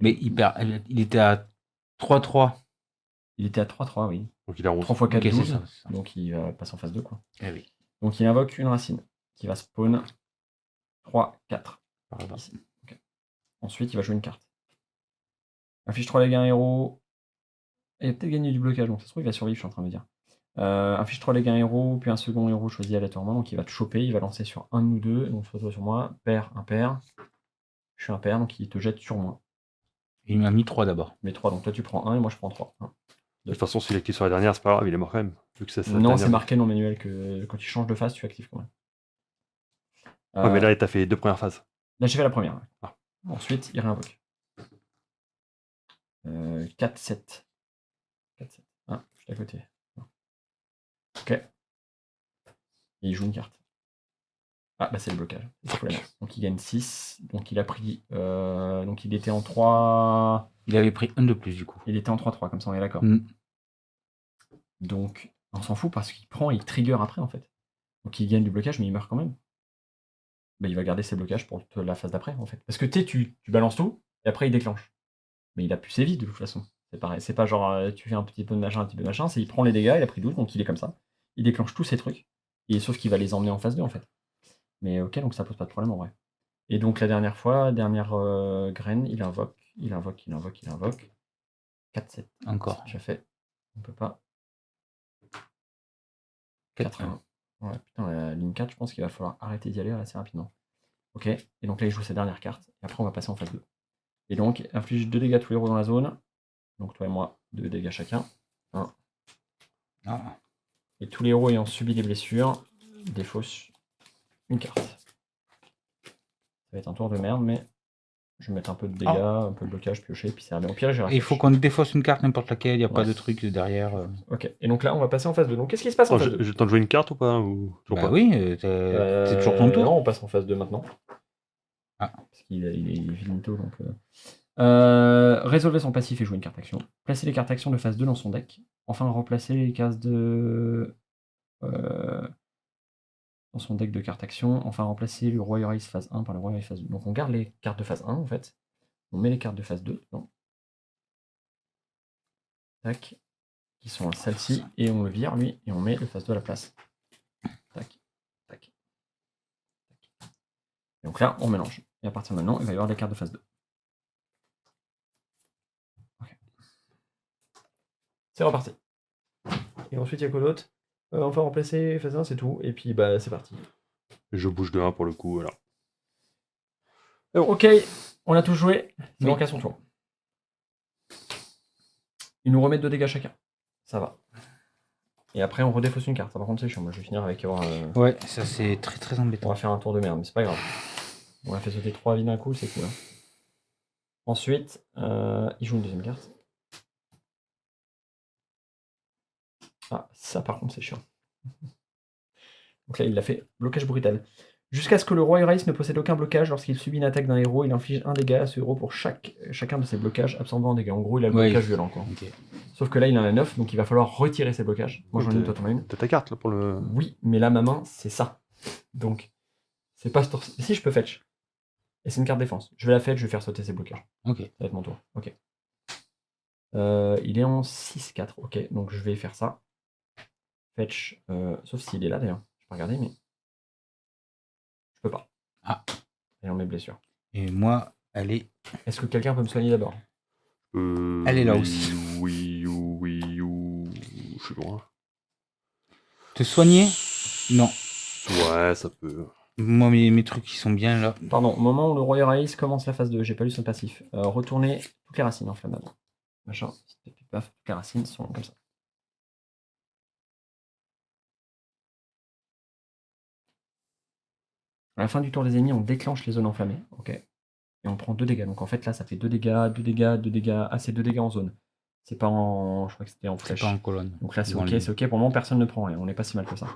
Mais il était à 3-3. Il était à 3-3, oui. Donc il a 11. 3 x 4, Ok, c'est 12. ça, c'est ça. Donc il va passer en phase 2, quoi. Eh oui. Donc il invoque une racine qui va spawn 3, 4. Pardon. Ici. Ok. Ensuite, il va jouer une carte. Affiche 3 dégâts à un héros. Il a peut-être gagné du blocage, donc ça se trouve, il va survivre, je suis en train de me dire. Affiche 3 dégâts à un héros, puis un second héros choisi aléatoirement. Donc il va te choper, il va lancer sur un de nous deux. Donc soit toi sur moi, pair, impair. Je suis impair, donc il te jette sur moi. Il m'a mis 3 d'abord. Mais 3, donc toi tu prends 1 et moi je prends 3. De toute façon, s'il active sur la dernière, c'est pas grave, il est mort quand même. Vu que c'est sa Non, dernière. c'est marqué non manuel que quand tu changes de phase, tu actives quand même. Ouais, mais là, t'as fait 2 premières phases. Là, j'ai fait la première. Ouais. Ah. Ensuite, il réinvoque. 4, 7. 4, 7. Ah, je suis à côté. Ok. Et il joue une carte. Ah, bah c'est le blocage. Donc il gagne 6. Donc il a pris. Donc il était en 3. Il avait pris 1 de plus du coup. Il était en 3-3, comme ça on est d'accord. Mm. Donc on s'en fout parce qu'il prend et il trigger après en fait. Donc il gagne du blocage, mais il meurt quand même. Bah, il va garder ses blocages pour la phase d'après en fait. Parce que tu balances tout et après il déclenche. Mais il a plus ses vies de toute façon. C'est pareil. C'est pas genre tu fais un petit peu de machin, un petit peu de machin. C'est il prend les dégâts, il a pris 12, donc il est comme ça. Il déclenche tous ses trucs. Et sauf qu'il va les emmener en phase 2 en fait. Mais ok, donc ça pose pas de problème en vrai. Et donc la dernière fois, dernière graine, il invoque il invoque. 4-7. Encore. C'est déjà fait. On peut pas. 4. 4-1. Ouais, putain, la ligne 4, je pense qu'il va falloir arrêter d'y aller assez rapidement. Ok, et donc là, il joue sa dernière carte. Et après, on va passer en phase 2. Et donc, inflige 2 dégâts à tous les héros dans la zone. Donc, toi et moi, 2 dégâts chacun. 1. Ah. Et tous les héros ayant subi des blessures défaussent une carte. Ça va être un tour de merde, mais je vais mettre un peu de dégâts, un peu de blocage, piocher, puis c'est au pire, j'ai Et il faut qu'on défausse une carte, n'importe laquelle, il n'y a pas Ouais. de truc derrière. Ok, et donc là, on va passer en phase 2. Donc, qu'est-ce qui se passe en Attends, phase 2 j'ai le temps de jouer une carte ou pas, ou toujours Bah pas? oui, c'est toujours ton tour. Non, on passe en phase 2 maintenant. Ah. Parce qu'il est finito, donc... résolvez son passif et jouer une carte action. Placez les cartes actions de phase 2 dans son deck. Enfin, remplacez les cases de... dans son deck de cartes actions. Enfin, remplacer le Roi Iris phase 1 par le Roi Iris phase 2. Donc on garde les cartes de phase 1 en fait. On met les cartes de phase 2 dedans. Tac. Qui sont celles-ci. Et on le vire lui. Et on met le phase 2 à la place. Tac. Tac. Tac. Et donc là, on mélange. Et à partir de maintenant, il va y avoir des cartes de phase 2. Okay. C'est reparti. Et ensuite, il y a quoi d'autre? Enfin, remplacer phase 1, c'est tout. Et puis, bah, c'est parti. Je bouge de 1 pour le coup, voilà. Ok, on a tous joué. C'est Oui. donc à son tour. Il nous remet 2 dégâts chacun. Ça va. Et après, on redéfausse une carte. Ça, par contre, c'est chiant. Moi, je vais finir avec... Ouais, ça c'est très très On embêtant. va faire un tour de merde, mais c'est pas grave. On a fait sauter 3 vies d'un coup, c'est cool. Hein. Ensuite, il joue une deuxième carte. Ah, ça par contre, c'est chiant. Donc là, il l'a fait blocage brutal. Jusqu'à ce que le roi Iris ne possède aucun blocage, lorsqu'il subit une attaque d'un héros, il inflige un dégât à ce héros pour chacun de ses blocages, absorbant un dégât. En gros, il a le blocage violent. Quoi. Okay. Sauf que là, il en a 9, donc il va falloir retirer ses blocages. Moi, j'en ai une, toi, t'en as une. T'as ta carte là pour le. Oui, mais là, ma main, c'est ça. Donc, c'est pas... Si, je peux fetch. Et c'est une carte défense. Je vais la fetch, je vais faire sauter ses blocages. Ok. Ça va être mon tour. Ok. Il est en 6-4. Ok, donc je vais faire ça. Fetch. Sauf s'il est là d'ailleurs. Je peux regarder, mais. Je peux pas. Ah. Et on met blessure. Et moi, elle est. Est-ce que quelqu'un peut me soigner d'abord? Elle est là aussi. Oui. Je suis loin. Te soigner? Non. Ouais, ça peut. Moi, mes trucs, ils sont bien là. Pardon, au moment où le Roi Iris commence la phase 2, j'ai pas lu son passif. Retournez toutes les racines inflammables. Machin, paf, toutes les racines sont comme ça. À la fin du tour des ennemis, on déclenche les zones enflammées. Ok. Et on prend 2 dégâts. Donc en fait, là, ça fait 2 dégâts, 2 dégâts, 2 dégâts. Ah, c'est 2 dégâts en zone. C'est pas en. Je crois que c'était en C'est flèche. pas en colonne. Donc là, c'est ok, c'est ok. Pour le moment, personne ne prend rien. On n'est pas si mal que ça.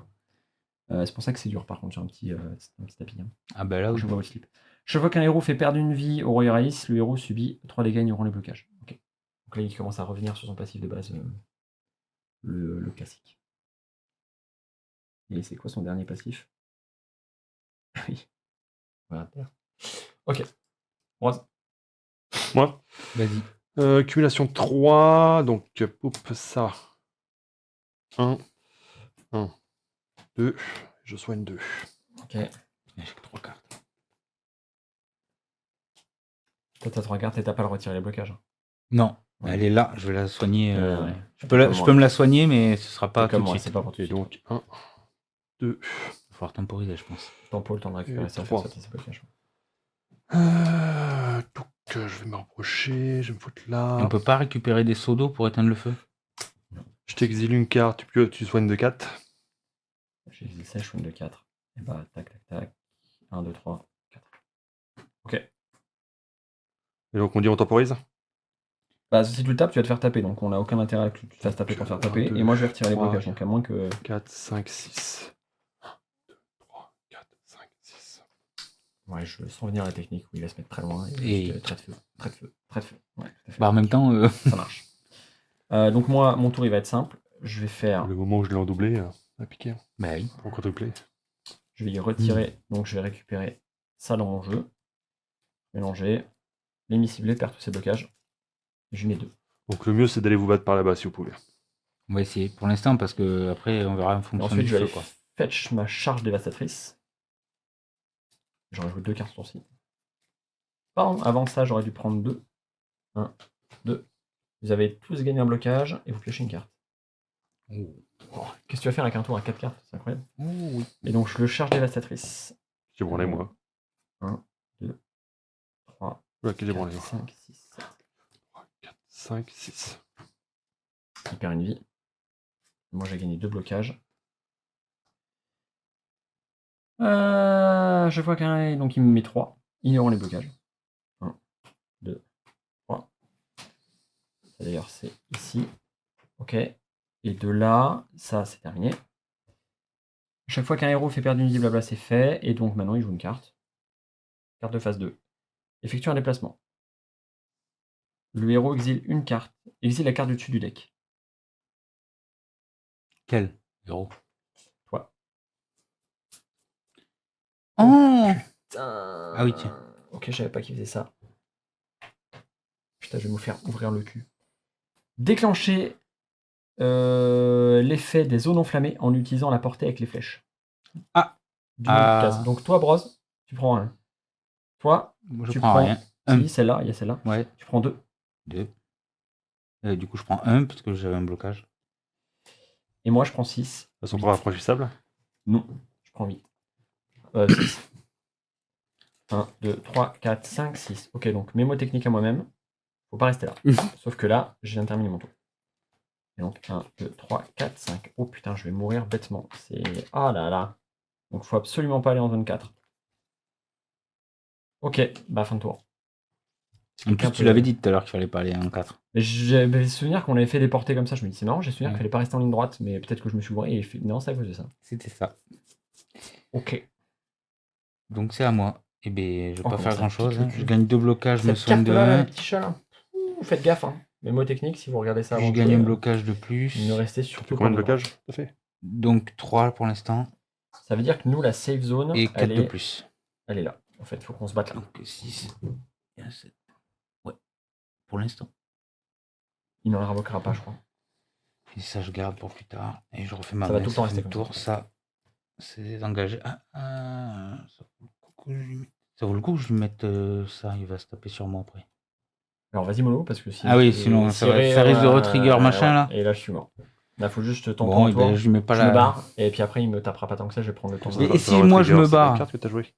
C'est pour ça que c'est dur, par contre, sur un petit tapis. Hein. Ah bah là, oui. Je vois votre slip. Chaque fois qu'un héros fait perdre une vie au Roi Iris, le héros subit 3 dégâts ignorant les blocages. Ok. Donc là, il commence à revenir sur son passif de base, le classique. Et c'est quoi son dernier passif? Oui. Voilà. Ok. Rose. Moi Vas-y. Cumulation 3, donc poup, ça. 1, 2, je soigne 2. Ok. J'ai que 3 cartes. Toi, t'as 3 cartes et t'as pas le retirer les blocages. Non, Ouais. elle est là, je vais la soigner. Ouais. Je peux me la soigner, mais ce sera pas comme tout de moi, suite. c'est pas pour tout de Et suite. donc 1, 2. Il va falloir temporiser, je pense. Temps pour le temps de récupérer Et ça, 3. faire sauter ses blocages. Donc je vais me rapprocher, je vais me foutre là. Et on peut pas récupérer des seaux d'eau pour éteindre le feu? Je t'exile une carte, tu soignes de 4. J'ai les essais, je soigne de 4. Et bah, tac. 1, 2, 3, 4. Ok. Et donc on dit on temporise? Bah, si tu le tapes, tu vas te faire taper, donc on n'a aucun intérêt à que tu te fasses taper pour te faire taper. 1, 2, et moi, je vais retirer 3, les blocages, donc à moins que. 4, 5, 6. 1, 2, 3, 4, 5, 6. Ouais, je sens venir la technique où il va se mettre très loin. Et- Trait de feu. Ouais, tout à fait. Bah en même temps, Ça marche. Donc, moi, mon tour, il va être simple. Je vais faire. Le moment où je l'ai en doublé, à piquer. bah oui. En quadruplé. Je vais y retirer, donc je vais récupérer ça dans mon jeu. Mélanger. L'ennemi ciblé perd tous ses blocages. Je mets 2. Donc le mieux c'est d'aller vous battre par là-bas si vous pouvez. On va essayer pour l'instant parce que après on verra en Et fonction ensuite, du je vais feu, aller quoi. fetch ma charge dévastatrice. J'aurais joué 2 cartes sur ci. Pardon, avant ça, j'aurais dû prendre 2. 1, 2. Vous avez tous gagné un blocage et vous piochez une carte. Oh, qu'est-ce que tu vas faire avec un tour à 4 cartes? C'est incroyable. Oui. Et donc je le charge dévastatrice. J'ai branlé, moi. 1, 2, 3, Ouais, j'ai branlé. 4, 5, 6, 7. 4, 5, 6. Il perd une vie. Moi j'ai gagné 2 blocages. Je vois qu'un. Donc il me met 3. Ignorons les blocages. 1, 2, 3. Ça d'ailleurs c'est ici. Ok. Et de là, ça c'est terminé. Chaque fois qu'un héros fait perdre une vie, blabla, c'est fait. Et donc maintenant il joue une carte. Carte de phase 2. Effectue un déplacement. Le héros exile une carte. Exile la carte du dessus du deck. Quel héros? Toi. Oh Putain. Ah oui, tiens. Ok, je savais pas qu'il faisait ça. Putain, je vais me faire ouvrir le cul. Déclencher l'effet des zones enflammées en utilisant la portée avec les flèches. Ah. Du nom de case. Donc toi, Bros, tu prends un. Toi, Je tu prends prends rien. Un. Si, celle-là, il y a celle-là. Ouais. Tu prends 2. 2. Du coup, je prends 1 parce que j'avais un blocage. Et moi, je prends 6. Elles sont pas infranchissables? Non, je prends 8. 6. 1, 2, 3, 4, 5, 6. Ok, donc mémo technique à moi-même. Faut pas rester là. Sauf que là, j'ai viens de terminer mon tour. Et donc 1, 2, 3, 4, 5. Oh putain, je vais mourir bêtement. C'est. Ah là là. Donc faut absolument pas aller en zone 4. Ok, bah fin de tour. En plus, tu l'avais dit tout à l'heure qu'il fallait pas aller en 4. Mais j'avais souvenir qu'on avait fait des portées comme ça. Je me dis, c'est marrant, j'ai souvenir qu'il Ouais. fallait pas rester en ligne droite, mais peut-être que je me suis gouré. Non, c'est à cause de ça. C'était ça. Ok. Donc c'est à moi. Eh bien, je vais Oh, pas comment faire ça grand chose. pique le cul. Je gagne 2 blocages, je me Cette soigne de carte-là, là, 1. le petit chat là. Ouh, faites gaffe, hein. Mémo technique, si vous regardez ça Puis avant je de gagne jouer, un blocage de plus. ne restez Tu surtout fais pas combien de en ligne droite. blocages t'as fait? Donc 3 pour l'instant. Ça veut dire que nous, la safe zone, Et 4 elle de est... plus. elle est là. En fait, faut qu'on se batte là. Donc 6 et un 7. Ouais. Pour l'instant. Il n'en révoquera pas, je crois. Et ça, je garde pour plus tard. Et je refais ma Ça va main, tout le temps fait rester le comme tour. Ça, c'est désengagé. Ça vaut le coup que je lui mette, ça vaut le coup que je lui mette ça. Il va se taper sur moi après. Alors vas-y, mollo, parce que si. Ah oui, sinon, ça risque de retrigger machin, là. Et là, je suis mort. Là, faut juste tenter Bon, un et tour. ben, je lui mets pas Je la. me barre, et puis après, il me tapera pas tant que ça, je vais prendre le temps. Mais- de... et si moi, je me barre? C'est la carte que t'as joué.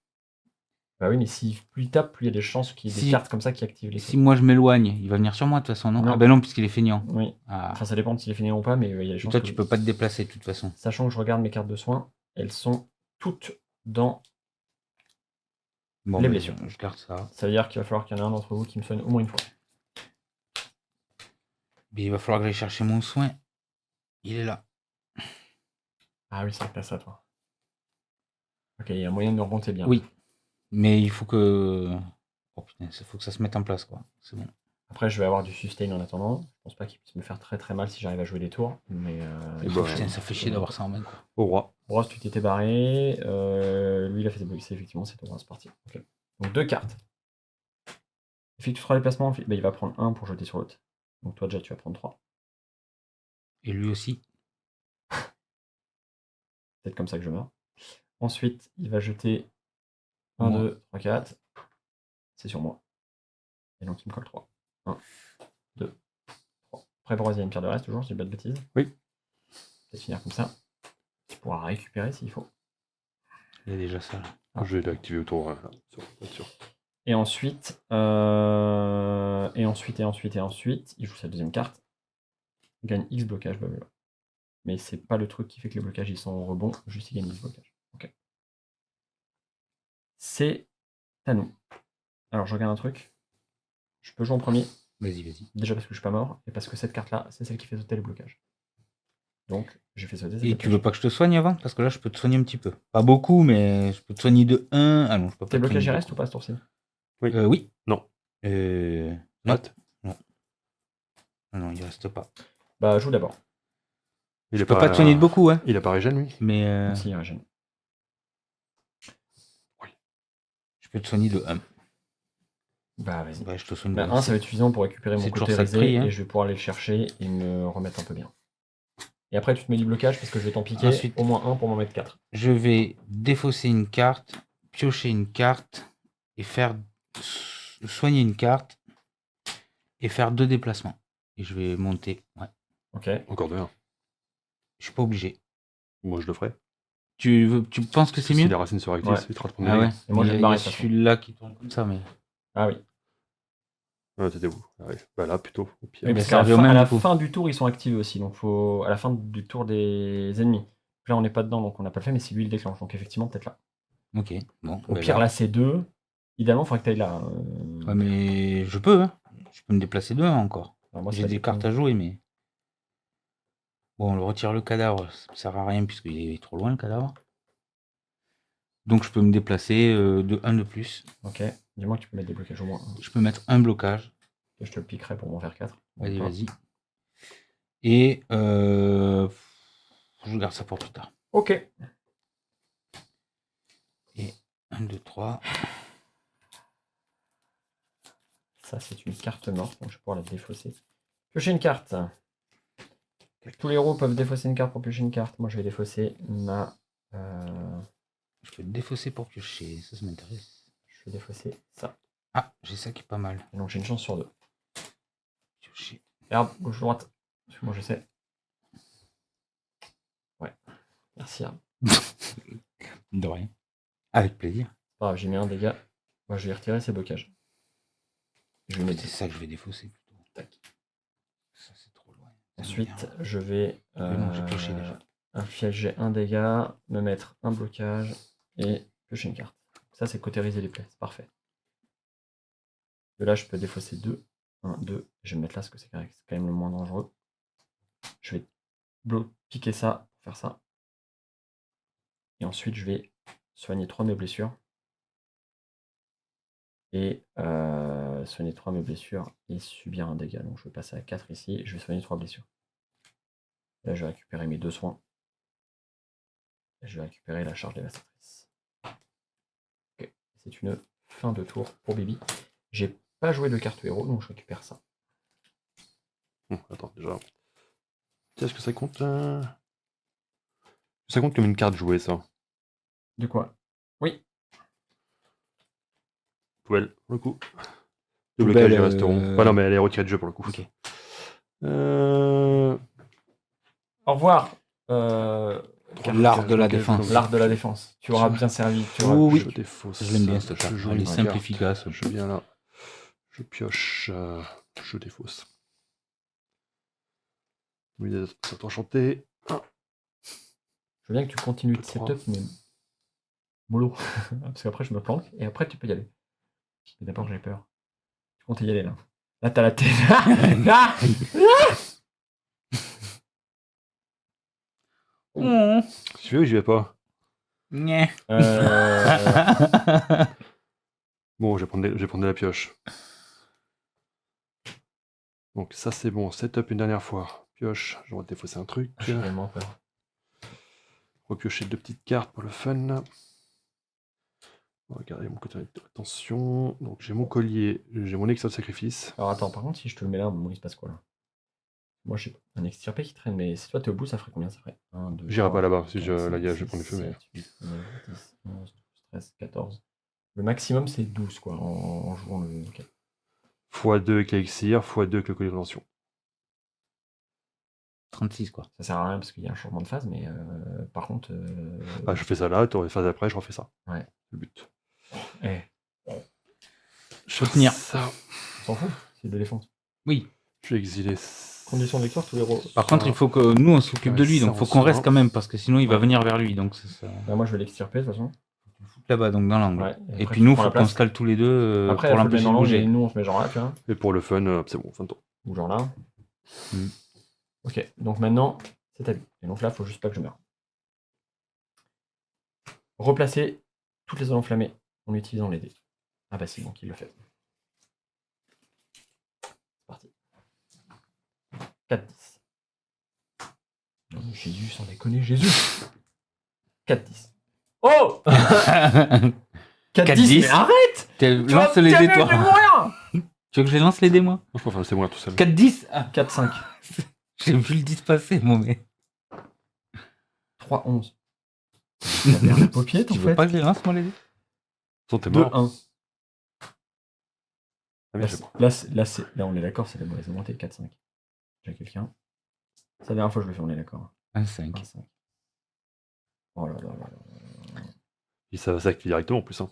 Bah oui, mais si plus il tape, plus il y a des chances qu'il y ait des Si- cartes comme ça qui activent les Si moi je m'éloigne, il va venir sur moi de toute façon, non? Non. Ah ben non, puisqu'il est feignant. Oui. Ah. Enfin, ça dépend s'il est fini ou pas, mais il y a des Et chances. toi, que- tu peux pas te déplacer de toute façon. Sachant que je regarde mes cartes de soins, elles sont toutes dans. Bon, Les ben, blessures. je garde ça. Ça veut dire qu'il va falloir qu'il y en ait un d'entre vous qui me soigne au moins une fois. Mais il va falloir que j'aille chercher mon soin. Il est là. Ah oui, c'est vrai que t'as ça, toi. Ok, il y a moyen de me remonter bien. Oui. Mais il faut que. Oh putain, il faut que ça se mette en place, quoi. C'est bon. Après, je vais avoir du sustain en attendant. Je pense pas qu'il puisse me faire très très mal si j'arrive à jouer des tours. Mais. Et Oh, bah, putain, ça fait chier d'avoir ça en main, quoi. Au roi. Ross, tu t'étais barré. Lui, il a fait ses bugs. C'est effectivement, c'est ton c'est parti. Ok. Donc 2 cartes. Effectue 3 déplacements. Bah, il va prendre 1 pour jeter sur l'autre. Donc toi, déjà, tu vas prendre 3. Et lui aussi. Peut-être comme ça que je meurs. Ensuite, il va jeter 1, Moi. 2, 3, 4. C'est sur moi. Et donc, il me colle 3. 1, 2, 3. Après, Bros, il y a une pierre de reste, toujours, si je dis pas de bêtises. Oui. Peut-être finir comme ça. Tu pourras récupérer s'il faut. Il y a déjà ça, là. Ah. Je vais l'activer autour. Là, sûr. Et ensuite, il joue sa deuxième carte. Il gagne X blocage, blablabla. Mais c'est pas le truc qui fait que les blocages ils sont au rebond, juste il gagne X blocage. Ok. C'est à nous. Alors je regarde un truc. Je peux jouer en premier, Vas-y, vas-y. déjà parce que je suis pas mort, et parce que cette carte là, c'est celle qui fait sauter les blocages. Donc j'ai fait sauter ces Et tu blocages. veux pas que je te soigne avant? Parce que là, je peux te soigner un petit peu. Pas beaucoup, mais je peux te soigner de 1. Ah non, je peux pas Tes te blocages soigner ils de restent ou pas ce tour-ci? Oui. Oui. Non. Non. Matt. Non, il reste pas. Bah joue d'abord. Il Je est peux pas te soigner de beaucoup, hein. Il a pas régène, lui. Mais Si, il régène. je peux te soigner de 1. Bah vas-y. Bah, je te soigne Bah, de 1 ça va être suffisant pour récupérer mon C'est toujours côté ça le risé, prix, hein. et je vais pouvoir aller le chercher et me remettre un peu bien. Et après tu te mets du blocage parce que je vais t'en piquer Ensuite. au moins 1 pour m'en mettre 4. Je vais défausser une carte, piocher une carte et faire soigner une carte. et faire 2 déplacements. Et je vais monter. Ouais. Ok. Encore 2. Je suis pas obligé. Moi, je le ferai. Tu penses que c'est Si mieux? les racines se réactivent, Ouais. ça évitera de prendre Ah des ouais. dégâts. Et moi, je vais me barrer, de toute façon. celui-là qui tourne comme ça, mais. Ah oui. Ouais, c'était où? Ah ouais. Bah là, plutôt. Au pire. Oui, Mais parce ça qu'à revient au la, fin, même à la du coup. fin du tour, ils sont activés aussi. Donc, faut à la fin du tour des ennemis. Là, on n'est pas dedans, donc on n'a pas le fait, mais c'est lui le déclenche. Donc, effectivement, peut-être là. Ok. Bon. Au ben pire, là, c'est 2. Idéalement, il faudrait que tu ailles là. Ouais, mais je peux, hein. Je peux me déplacer 2 encore. Alors, moi, J'ai ça des dépend. cartes à jouer, mais. Bon, on le retire le cadavre, ça ne sert à rien puisqu'il est trop loin le cadavre. Donc je peux me déplacer de 1 de plus. Ok. Dis-moi que tu peux mettre des blocages au moins. Je peux mettre un blocage. Et je te le piquerai pour m'en faire 4. Vas-y, vas-y. Et je garde ça pour plus tard. Ok. Et 1, 2, 3. Ça, c'est une carte morte, donc je vais pouvoir la défausser. Piocher une carte. Tous les héros peuvent défausser une carte pour piocher une carte. Moi, je vais défausser ma... Je peux défausser pour piocher, ça m'intéresse. Je vais défausser ça. Ah, j'ai ça qui est pas mal. Et donc, j'ai une chance sur 2. Piocher. Herbe, gauche-droite. Parce que moi, je sais. Ouais. Merci, Herbe. De rien. Avec plaisir. Pas grave, j'ai mis un dégât. Moi, je vais retirer ces blocages. Je vais mettre C'est ça que je vais défausser plutôt. Tac. Ça, c'est trop loin. Ça Ensuite, m'énerve. je vais non, j'ai pioché déjà. infliger un dégât, me mettre un blocage et piocher une carte. Ça, c'est cautériser les plaies. C'est parfait. De là, je peux défausser 2. 1, 2. Je vais me mettre là parce que c'est quand même le moins dangereux. Je vais piquer ça pour faire ça. Et ensuite, je vais soigner 3 de mes blessures. Et soigner 3 de mes blessures et subir un dégât. Donc, je vais passer à 4 ici. Et je vais soigner 3 blessures. Là, je vais récupérer mes 2 soins. Et je vais récupérer la charge dévastatrice. Ok. C'est une fin de tour pour Bibi. J'ai pas joué de carte héros, donc je récupère ça. Attends, déjà. Est-ce que ça compte Ça compte comme une carte jouée, ça. De quoi? Oui. Poubelle, pour le coup. Le Poubelle, blocage, ils resteront. Ah non, mais elle est retirée de jeu pour le coup. Ok. Au revoir. L'art de la défense. L'art de la défense. Tu auras bien servi. Tu auras... Oui. Je défausse. Je l'aime bien cette carte. Je joue Elle est une simple, carte. efficace. Je viens là. Je pioche. Je défausse. Oui, ça t'a enchanté. Je veux bien que tu continues de 2, 3. setup, mais mollo. Parce qu'après, je me planque et après, tu peux y aller. Mais d'abord, j'ai peur. Tu comptes y aller là. Là, t'as la tête. Ah Si tu veux, j'y vais pas. Nyeh. Bon, je vais prendre de la pioche. Donc ça c'est bon, setup une dernière fois. Pioche, je vais défausser un truc. J'ai vraiment peur. Repiocher 2 petites cartes pour le fun. On va regarder mon côté. Attention. Donc j'ai mon collier, j'ai mon extra de sacrifice. Alors attends, par contre, si je te le mets là, il se passe quoi là? Moi, j'ai un extirpé qui traîne, mais si toi t'es au bout, ça ferait combien? Ça ferait 1, 2, J'irai 3, pas là-bas, si 4, je 5, la gage, je 6, vais prendre le feu. Mais... 7, 8, 9, 10, 11, 12, 13, 14. Le maximum, c'est 12 quoi, en jouant le... Okay. x2 avec l'élixir, x2 avec le collier de tension. 36 quoi. Ça sert à rien parce qu'il y a un changement de phase, mais par contre... Ah, je fais ça là, tu aurais phase après, je refais ça. Ouais. C'est le but. Je peux tenir. Ça. On s'en fout, c'est de défense. Oui. Je vais exiler. Condition de victoire, tous les héros. Par contre, il faut que nous on s'occupe de lui, donc faut qu'on reste quand même parce que sinon il va venir vers lui. Donc ça... Bah, moi je vais l'extirper de toute façon. Là-bas, donc dans l'angle. Ouais, et puis nous, faut qu'on se cale tous les deux après, pour l'empêcher de bouger. Et nous on se met genre là, tu vois. Et pour le fun, c'est bon, fin de tour. Ou genre là. Mm. Ok, donc maintenant, c'est à lui. Et donc là, faut juste pas que je meure. Replacer toutes les zones enflammées en utilisant les dés. Ah bah si, donc il le fait. C'est parti. 4-10. Non mais Jésus, sans déconner, Jésus 4-10. Oh 4-10, 4-10. mais arrête. Lance les dés, toi. Mourir. Tu veux que je lance les dés, moi? Je peux faire le c'est moi tout seul. 4-10. 4-5. J'ai vu le 10 passer, moi, mais... 3-11. La merde paupiette, en Tu fait. veux pas que je les lance, moi, les dés? T'es mort. 2-1. Ah, mais Là, je c'est- prends. là, on est d'accord, c'est la mauvaise montée, 4-5. J'ai quelqu'un. C'est la dernière fois que je le fais, on est d'accord. Un 5. 1-5. Oh là là là là. Et ça va s'activer directement en plus. Hein.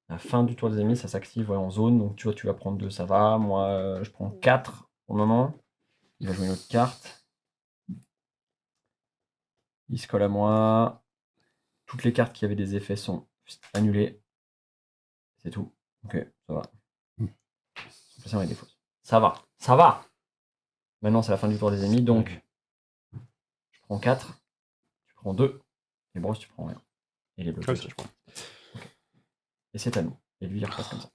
La fin du tour des ennemis, ça s'active en zone. Donc tu vois, tu vas prendre 2, ça va. Moi, je prends 4 pour le moment. Il va jouer une autre carte. Il se colle à moi. Toutes les cartes qui avaient des effets sont annulées. C'est tout. Ok, ça va. Son placement est défausse. Ça va. Ça va. Maintenant, c'est la fin du tour des ennemis. Donc, je prends 4. Tu prends 2. Et Brosse, tu prends rien. Et les bloqués. Ouais, ça, je prends. Et c'est à nous. Et lui, il repasse comme ça.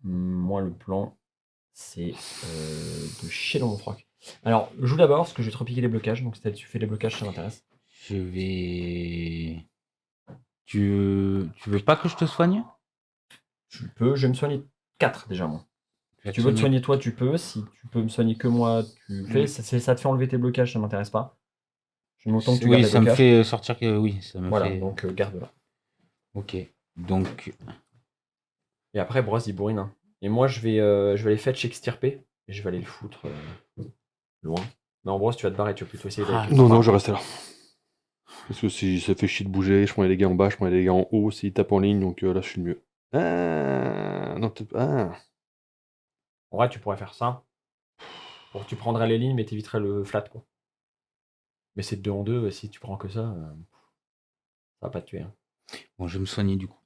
Moi, le plan, c'est de chier dans mon froc. Alors, joue d'abord, parce que je vais te repiquer les blocages. Donc, si tu fais les blocages, ça m'intéresse. Je vais. Tu veux pas que je te soigne? Tu peux. Je vais me soigner 4 déjà, moi. Tu vas Si tu veux te soigner- soigner toi, tu peux. Si tu peux me soigner que moi, tu le fais. Ça te fait enlever tes blocages, ça m'intéresse pas. Je veux autant que tu gardes Oui, les ça me blocages. fait sortir que. Oui, ça me Voilà, fait. donc garde-la. Ok. Donc, Et après, Brosse, il bourrine. Hein. Et moi, je vais aller fetch extirper. Et je vais aller le foutre loin. Non, Brosse, tu vas te barrer, tu vas plutôt essayer d'aller. Non, non, je reste là. Parce que si ça fait chier de bouger, je prends les dégâts en bas, je prends les dégâts en haut, s'il tape en ligne, donc là je suis le mieux. Ah, non, peut-être. Ah. En vrai, tu pourrais faire ça. Bon, tu prendrais les lignes, mais t'éviterais le flat, quoi. Mais c'est de 2 en 2, si tu prends que ça va pas te tuer. Hein. bon, je vais me soigner du coup.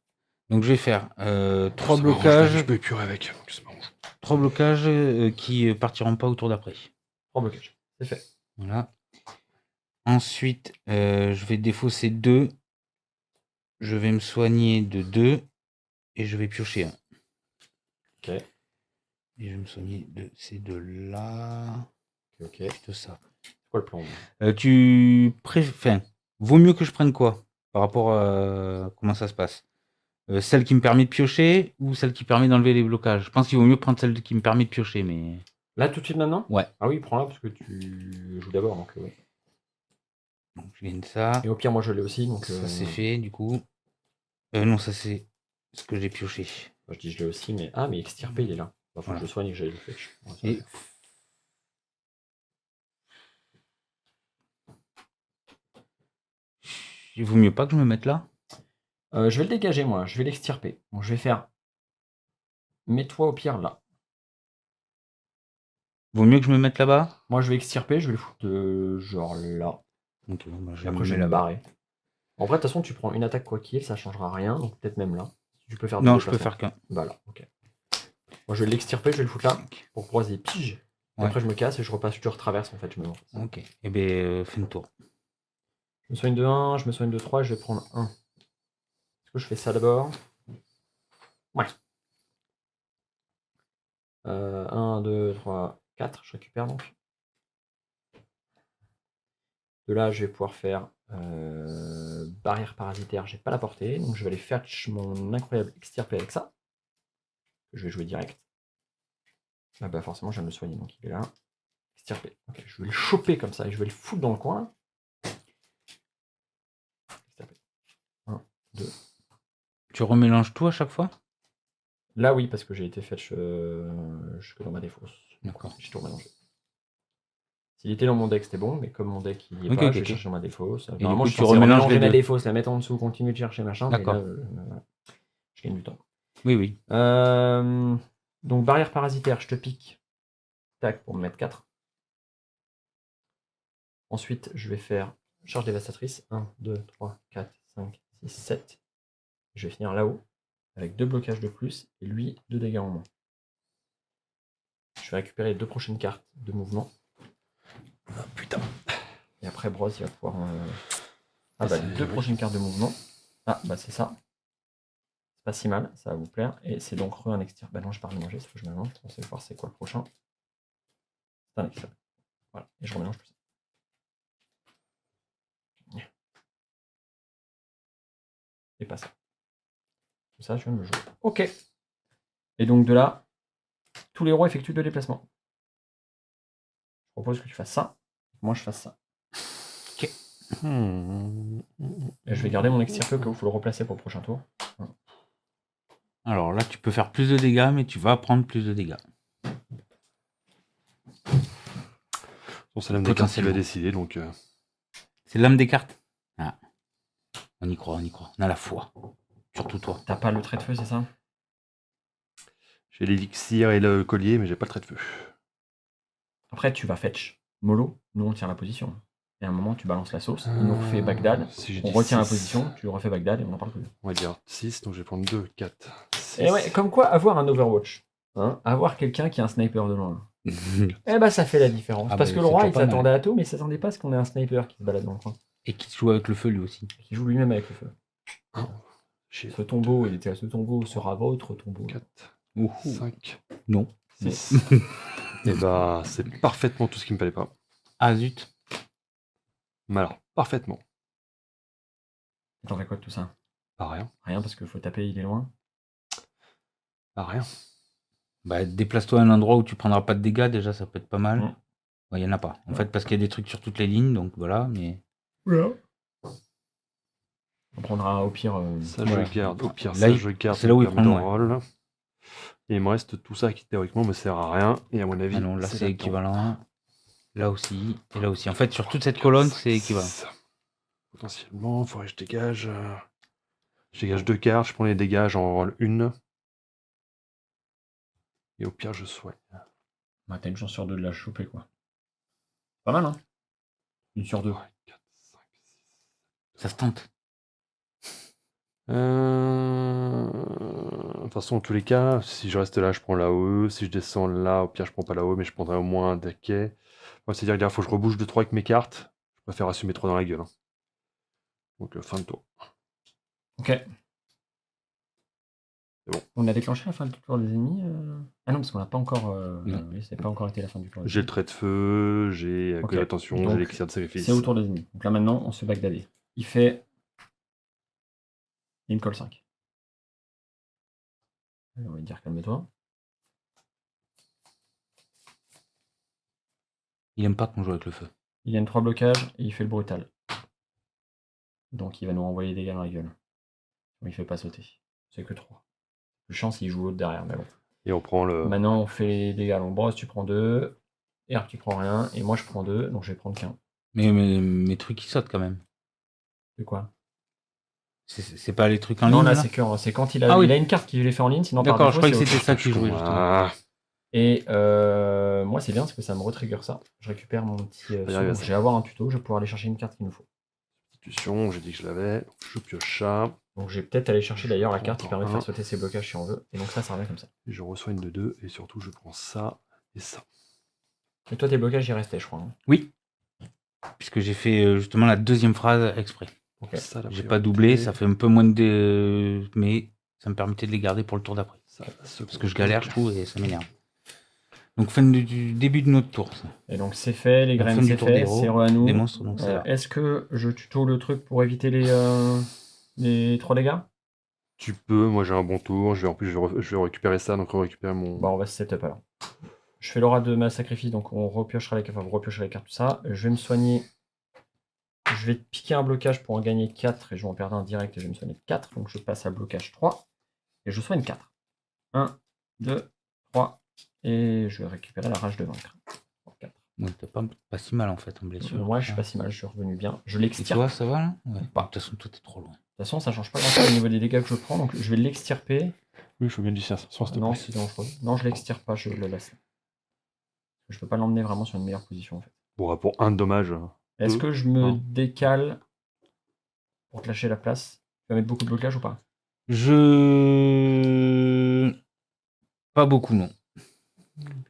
Donc, je vais faire 3 Ça m'arrange, blocages. je peux épurer avec. Donc ça m'arrange. 3 blocages qui partiront pas au tour d'après. 3 blocages. C'est fait. Voilà. Ensuite, je vais défausser 2. Je vais me soigner de 2. Et je vais piocher 1. Ok. Et je vais me soigner de ces deux-là. Ok. De ça. C'est quoi le plan Enfin, vaut mieux que je prenne quoi par rapport à comment ça se passe? Celle qui me permet de piocher ou celle qui permet d'enlever les blocages? Je pense qu'il vaut mieux prendre celle qui me permet de piocher, mais. Là, tout de suite maintenant Ouais. Ah oui, prends-la parce que tu joues d'abord. Donc, oui. Donc je gagne ça. Et au pire, moi je l'ai aussi. Donc, Ça c'est fait du coup. Non, ça c'est ce que j'ai pioché. je dis je l'ai aussi, mais. Ah, mais extirpé, il est là. Faut Voilà. que je le soigne et que j'aille le fetch. Ouais, ça va Et faire. il vaut mieux pas que je me mette là. Je vais le dégager, moi. Je vais l'extirper. Donc, je vais faire. Mets-toi au pire là. Vaut mieux que je me mette là-bas. Moi, je vais extirper. Je vais le foutre genre là. Ok, bon, bah, Et après, je vais la barrer. En vrai, de toute façon, tu prends une attaque quoi qu'il, ça changera rien. Donc, peut-être même là. Tu peux faire deux Non, je peux déplacements. faire qu'un. Bah là, ok. Moi, je vais l'extirper, je vais le foutre là. Pour croiser pige. Et Ouais. après, je me casse et je repasse, je retraverse en fait. Je me lance. Ok. Et bien, fais une tour. Je me soigne de 1, je me soigne de 3 et je vais prendre 1. Est-ce que je fais ça d'abord? Ouais. 1, 2, 3, 4. Je récupère donc. De là, je vais pouvoir faire barrière parasitaire. J'ai pas la portée. Donc je vais aller fetch mon incroyable extirpé avec ça. Je vais jouer direct. Ah bah forcément, je viens de le soigner. Donc il est là. Extirpé. Ok, je vais le choper comme ça et je vais le foutre dans le coin. Extirpé. 1, 2. Tu remélanges tout à chaque fois? Là, oui, parce que j'ai été fetch jusque dans ma défausse. D'accord. J'ai tout mélangé. S'il était dans mon deck, c'était bon, mais comme mon deck il y est Ok, pas, ok, je vais ok. chercher dans ma défausse. du Normalement, coup, je suis tu censé remélanges remélanger les ma deux. défausse, la mettre en dessous, continuer de chercher machin. Mais D'accord. là, je gagne du temps. Oui, oui. Donc, barrière parasitaire, je te pique. Tac, pour me mettre 4. Ensuite, je vais faire charge dévastatrice. 1, 2, 3, 4, 5, 6, 7. Je vais finir là-haut, avec 2 blocages de plus, et lui, 2 dégâts en moins. Je vais récupérer les 2 prochaines cartes de mouvement. Ah, putain. Et après, Bros, il va pouvoir. Ah bah, les 2 prochaines cartes de mouvement. Ah bah, c'est ça. C'est pas si mal, ça va vous plaire. Et c'est donc un extir. Bah non, je pars mélanger, ça faut que je mélange. On sait voir c'est quoi le prochain. C'est un extir. Voilà, et je remélange tout ça. Et pas ça. Tout ça, je viens de le jouer. Ok. Et donc de là, tous les héros effectuent 2 déplacements. Je propose que tu fasses ça. Moi, je fasse ça. Ok. Et je vais garder mon extirpé il faut le replacer pour le prochain tour. Alors là, tu peux faire plus de dégâts, mais tu vas prendre plus de dégâts. Bon, c'est l'âme des cartes qui va Potentiellement. décider, donc... C'est l'âme des cartes. Ah. On y croit, on y croit. On a la foi. Surtout toi. T'as pas le trait de feu, c'est ça? J'ai l'élixir et le collier, mais j'ai pas le trait de feu. Après, tu vas fetch mollo, nous on tient la position. Et à un moment, tu balances la sauce, il nous refait Bagdad, Si j'ai on dit retient la 6, position, tu refais Bagdad et on en parle plus. on va dire 6, donc je vais prendre 2, 4, 6. Et ouais, comme quoi, avoir un Overwatch, hein, avoir quelqu'un qui a un sniper de loin, eh ben ça fait la différence. Ah parce bah, que le c'est roi, toujours il pas mal. s'attendait à tout, mais il s'attendait pas à ce qu'on ait un sniper qui se balade dans le coin. Et qui joue avec le feu lui aussi. Qui joue lui-même avec le feu. J'ai Ce tombeau, il était à ce tombeau, sera votre tombeau. 4, Ouh. 5, Non. 6. Et bah, c'est parfaitement tout ce qu'il me fallait pas. Ah zut. Mais alors, parfaitement. T'en fais quoi de tout ça? Pas rien. Rien, parce qu'il faut taper, il est loin. Pas rien. Bah, déplace-toi à un endroit où tu prendras pas de dégâts, déjà ça peut être pas mal. Mm. Il y en a pas. En fait, parce qu'il y a des trucs sur toutes les lignes, donc voilà, mais. On prendra au pire. Ça, Voilà. je garde. Au pire, Là, ça, il- je garde. c'est là où il ça me permet prend de le roll. Et il me reste tout ça qui, théoriquement, me sert à rien. Et à mon avis, Ah non, là c'est là-dedans. équivalent. Là aussi, et là aussi. En fait, sur toute cette colonne, c'est équivalent. Potentiellement, il faudrait que je dégage. Je dégage 2 cartes, je prends les dégâts, j'en roll une. Et au pire, je soigne. Bah, t'as une chance sur deux de la choper, quoi. Pas mal, hein? Une sur deux. 3, 4, 5, 6. Ça se tente. De toute façon, en tous les cas, si je reste là, je prends la OE. Si je descends là, au pire, je prends pas la OE, mais je prendrai au moins un dequet. C'est-à-dire qu'il faut que je rebouge 2-3 avec mes cartes. Je préfère assumer 3 dans la gueule. Hein. Donc, fin de tour. Ok. C'est bon. On a déclenché la fin du tour des ennemis Ah non, parce qu'on n'a pas encore. Non. Oui, c'est pas encore été la fin du tour. des J'ai le ennemis. trait de feu, j'ai Ok. que l'attention, Donc, j'ai l'élixir de sacrifice. C'est au tour des ennemis. Donc là maintenant, on se fait bagdader. Il fait. Il me colle 5. On va lui dire calme-toi. Il aime pas qu'on joue avec le feu. Il gagne 3 blocages et il fait le brutal. Donc il va nous renvoyer des dégâts dans la gueule. Il fait pas sauter. C'est que 3. Plus chance, il joue l'autre derrière, mais bon. Et on prend le. Maintenant, on fait les dégâts à longue brosse, tu prends 2. Herb, tu prends rien. Et moi, je prends 2, donc je vais prendre qu'un. Mais mes trucs, ils sautent quand même. De quoi? C'est pas les trucs en Non, ligne là, là c'est quand il a, Ah oui. il a une carte qui les fait en ligne, sinon par D'accord, je défaut, croyais que c'est c'était ça qui jouait justement. Ah, Et moi, c'est bien parce que ça me retrigger ça. Je récupère mon petit. y arriver à ça. Je vais avoir un tuto, je vais pouvoir aller chercher une carte qu'il nous faut. institution, j'ai dit que je l'avais. Donc, je pioche ça. Donc, je vais peut-être aller chercher d'ailleurs la carte qui Encore permet de faire un. sauter ses blocages si on veut. Et donc, ça revient comme ça. Et je reçois une de 2. Et surtout, je prends ça et ça. Et toi, tes blocages, ils restaient, je crois. Hein. Oui. Puisque j'ai fait justement la deuxième phrase exprès. Ok. Ça, la J'ai pas priorité. doublé, ça fait un peu moins de. Mais ça me permettait de les garder pour le tour d'après. Ça, Parce que je galère, je trouve, et ça m'énerve. Donc, fin du début de notre tour. Ça. Et donc, c'est fait, les La graines, fin du c'est tour des fait, héros, c'est re à nous. des monstres, donc c'est là. Est-ce que je tuto le truc pour éviter les 3 dégâts? Tu peux, moi j'ai un bon tour. En plus, je vais récupérer ça. Donc, récupérer mon. Bon, on va se setup alors. Je fais l'aura de ma sacrifice, donc on repiochera les cartes, vous repiochez les cartes, tout ça. Je vais me soigner. Je vais piquer un blocage pour en gagner 4 et je vais en perdre un direct et je vais me soigner de 4. Donc je passe à blocage 3 et je soigne 4. 1, 2, 3 et je vais récupérer la rage de vaincre. 4. Ouais, t'as pas si mal en fait en blessure. Moi je suis pas si mal, je suis revenu bien. Je Et l'extirpe. toi, ça va là ouais. Pas. De toute façon, toi t'es trop loin. De toute façon, ça change pas grand-chose au niveau des dégâts que je prends, donc je vais l'extirper. Oui, je veux bien du sens, s'il te Non, plaît. c'est dangereux. Non, je l'extirpe pas, je le laisse. Je peux pas l'emmener vraiment sur une meilleure position en fait. Bon, pour un dommage. Est-ce que je me Non. décale pour te lâcher la place? Tu vas mettre beaucoup de blocage ou pas? Pas beaucoup, non.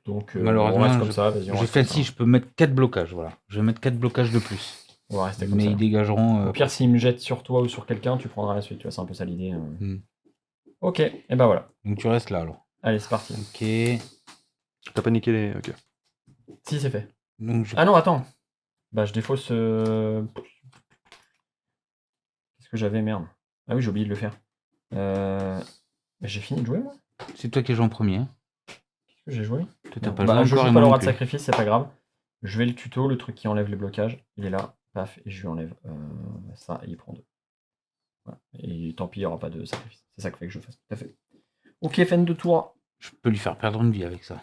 Donc Malheureusement, on reste comme ça, vas-y. on J'ai reste fait comme ça. si, je peux mettre 4 blocages, voilà. Je vais mettre 4 blocages de plus. On va rester comme Mais ça. ils dégageront. Au pire, s'il me jette sur toi ou sur quelqu'un, tu prendras la suite. Tu vois, c'est un peu ça l'idée. Ok, et ben voilà. Donc tu restes là alors. Allez, c'est parti. Ok. T'as pas niqué les. Ok. Si, c'est fait. Donc je... Ah non, attends. Bah, je défausse. Qu'est-ce que j'avais, merde. Ah oui, j'ai oublié de le faire. Mais j'ai fini de jouer, moi. C'est toi qui joues en premier. Hein. Qu'est-ce que j'ai joué? Toi t'as Non. pas Bah, joué je encore joue et pas moi l'aura non de plus. sacrifice, c'est pas grave. Je vais le tuto, le truc qui enlève les blocages. Il est là, paf, et je lui enlève ça, et il prend 2. Voilà. Et tant pis, il n'y aura pas de sacrifice. C'est ça qu'il fait que je fasse. Tout à fait. Ok, fin de tour. Je peux lui faire perdre une vie avec ça.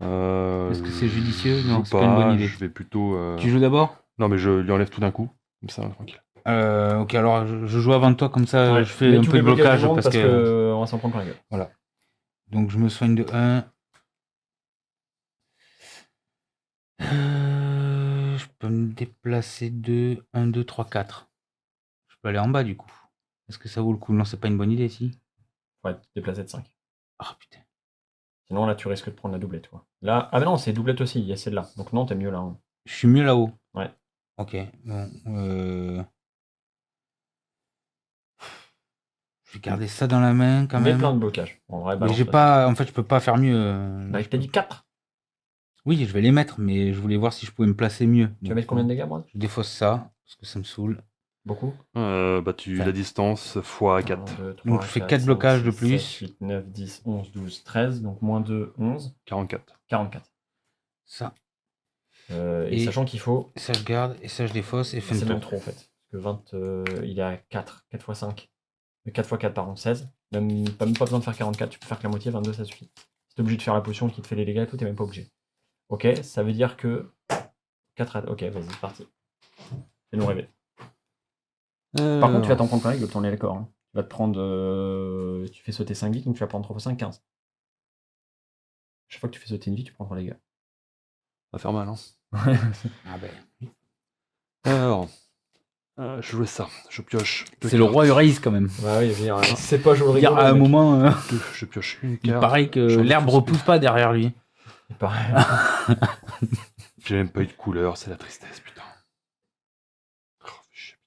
Est-ce que c'est judicieux? Je Non, joue c'est pas une bonne idée. Je vais plutôt. Tu joues d'abord? Non, mais je lui enlève tout d'un coup. Comme ça, tranquille. Ok, alors je joue avant toi, comme ça Ouais, je fais mets un tous peu les de blocages blocage du monde parce que. on va s'en prendre plein la gueule. Voilà. Donc je me soigne de 1. Je peux me déplacer de 1, 2, 3, 4. Je peux aller en bas du coup. Est-ce que ça vaut le coup? Non, c'est pas une bonne idée, si. Ouais, déplacer de 5. Ah putain. Sinon, là, tu risques de prendre la doublette. Quoi. Là... Ah, mais non, c'est doublette aussi. Il y a celle-là. Donc, non, t'es mieux là. Hein. Je suis mieux là-haut. Ouais. Ok. Bon. Je vais garder ça dans la main quand Mets même. plein de blocages. En vrai, Mais balance j'ai pas. En fait, je peux pas faire mieux. Bah, je t'ai dit 4. Oui, je vais les mettre, mais je voulais voir si je pouvais me placer mieux. Tu vas mettre combien de dégâts, Brad? Je défausse ça, parce que ça me saule. Beaucoup. Tu la distance x 4. 2, 3, Donc je fais 4 blocages de plus. 7, 8, 9, 10, 11, 12, 13. Donc moins 2, 11. 44. 44. Ça. Et sachant qu'il faut. Ça je garde, et ça je défausse, et fin de C'est tour. même trop en fait. Parce que 20, il est à 4. 4 x 5. 4 x 4, pardon, 16. Même pas besoin de faire 44. Tu peux faire que la moitié, 22, ça suffit. Si t'es obligé de faire la potion qui te fait les dégâts et tout, t'es même pas obligé. Ok, ça veut dire que. 4 à... Ok, vas-y, c'est parti. Fais-nous rêver. Par contre, tu vas t'en prendre plein avec le temps les corps. Hein. Tu vas te prendre. Tu fais sauter 5 vies, donc tu vas prendre 3 x 5, 15. Chaque fois que tu fais sauter une vie, tu prends 3 dégâts. Ça va faire mal, hein. Ah ben. Alors, je jouais ça. Je pioche. C'est le roi Uraïs quand même. Bah oui, c'est pas jouer Dire à un moment, Je pioche une il carte. paraît que J'en ai l'herbe tous repousse pas derrière lui. Il paraît. J'ai même pas eu de couleur, c'est la tristesse, putain. Oh, shit.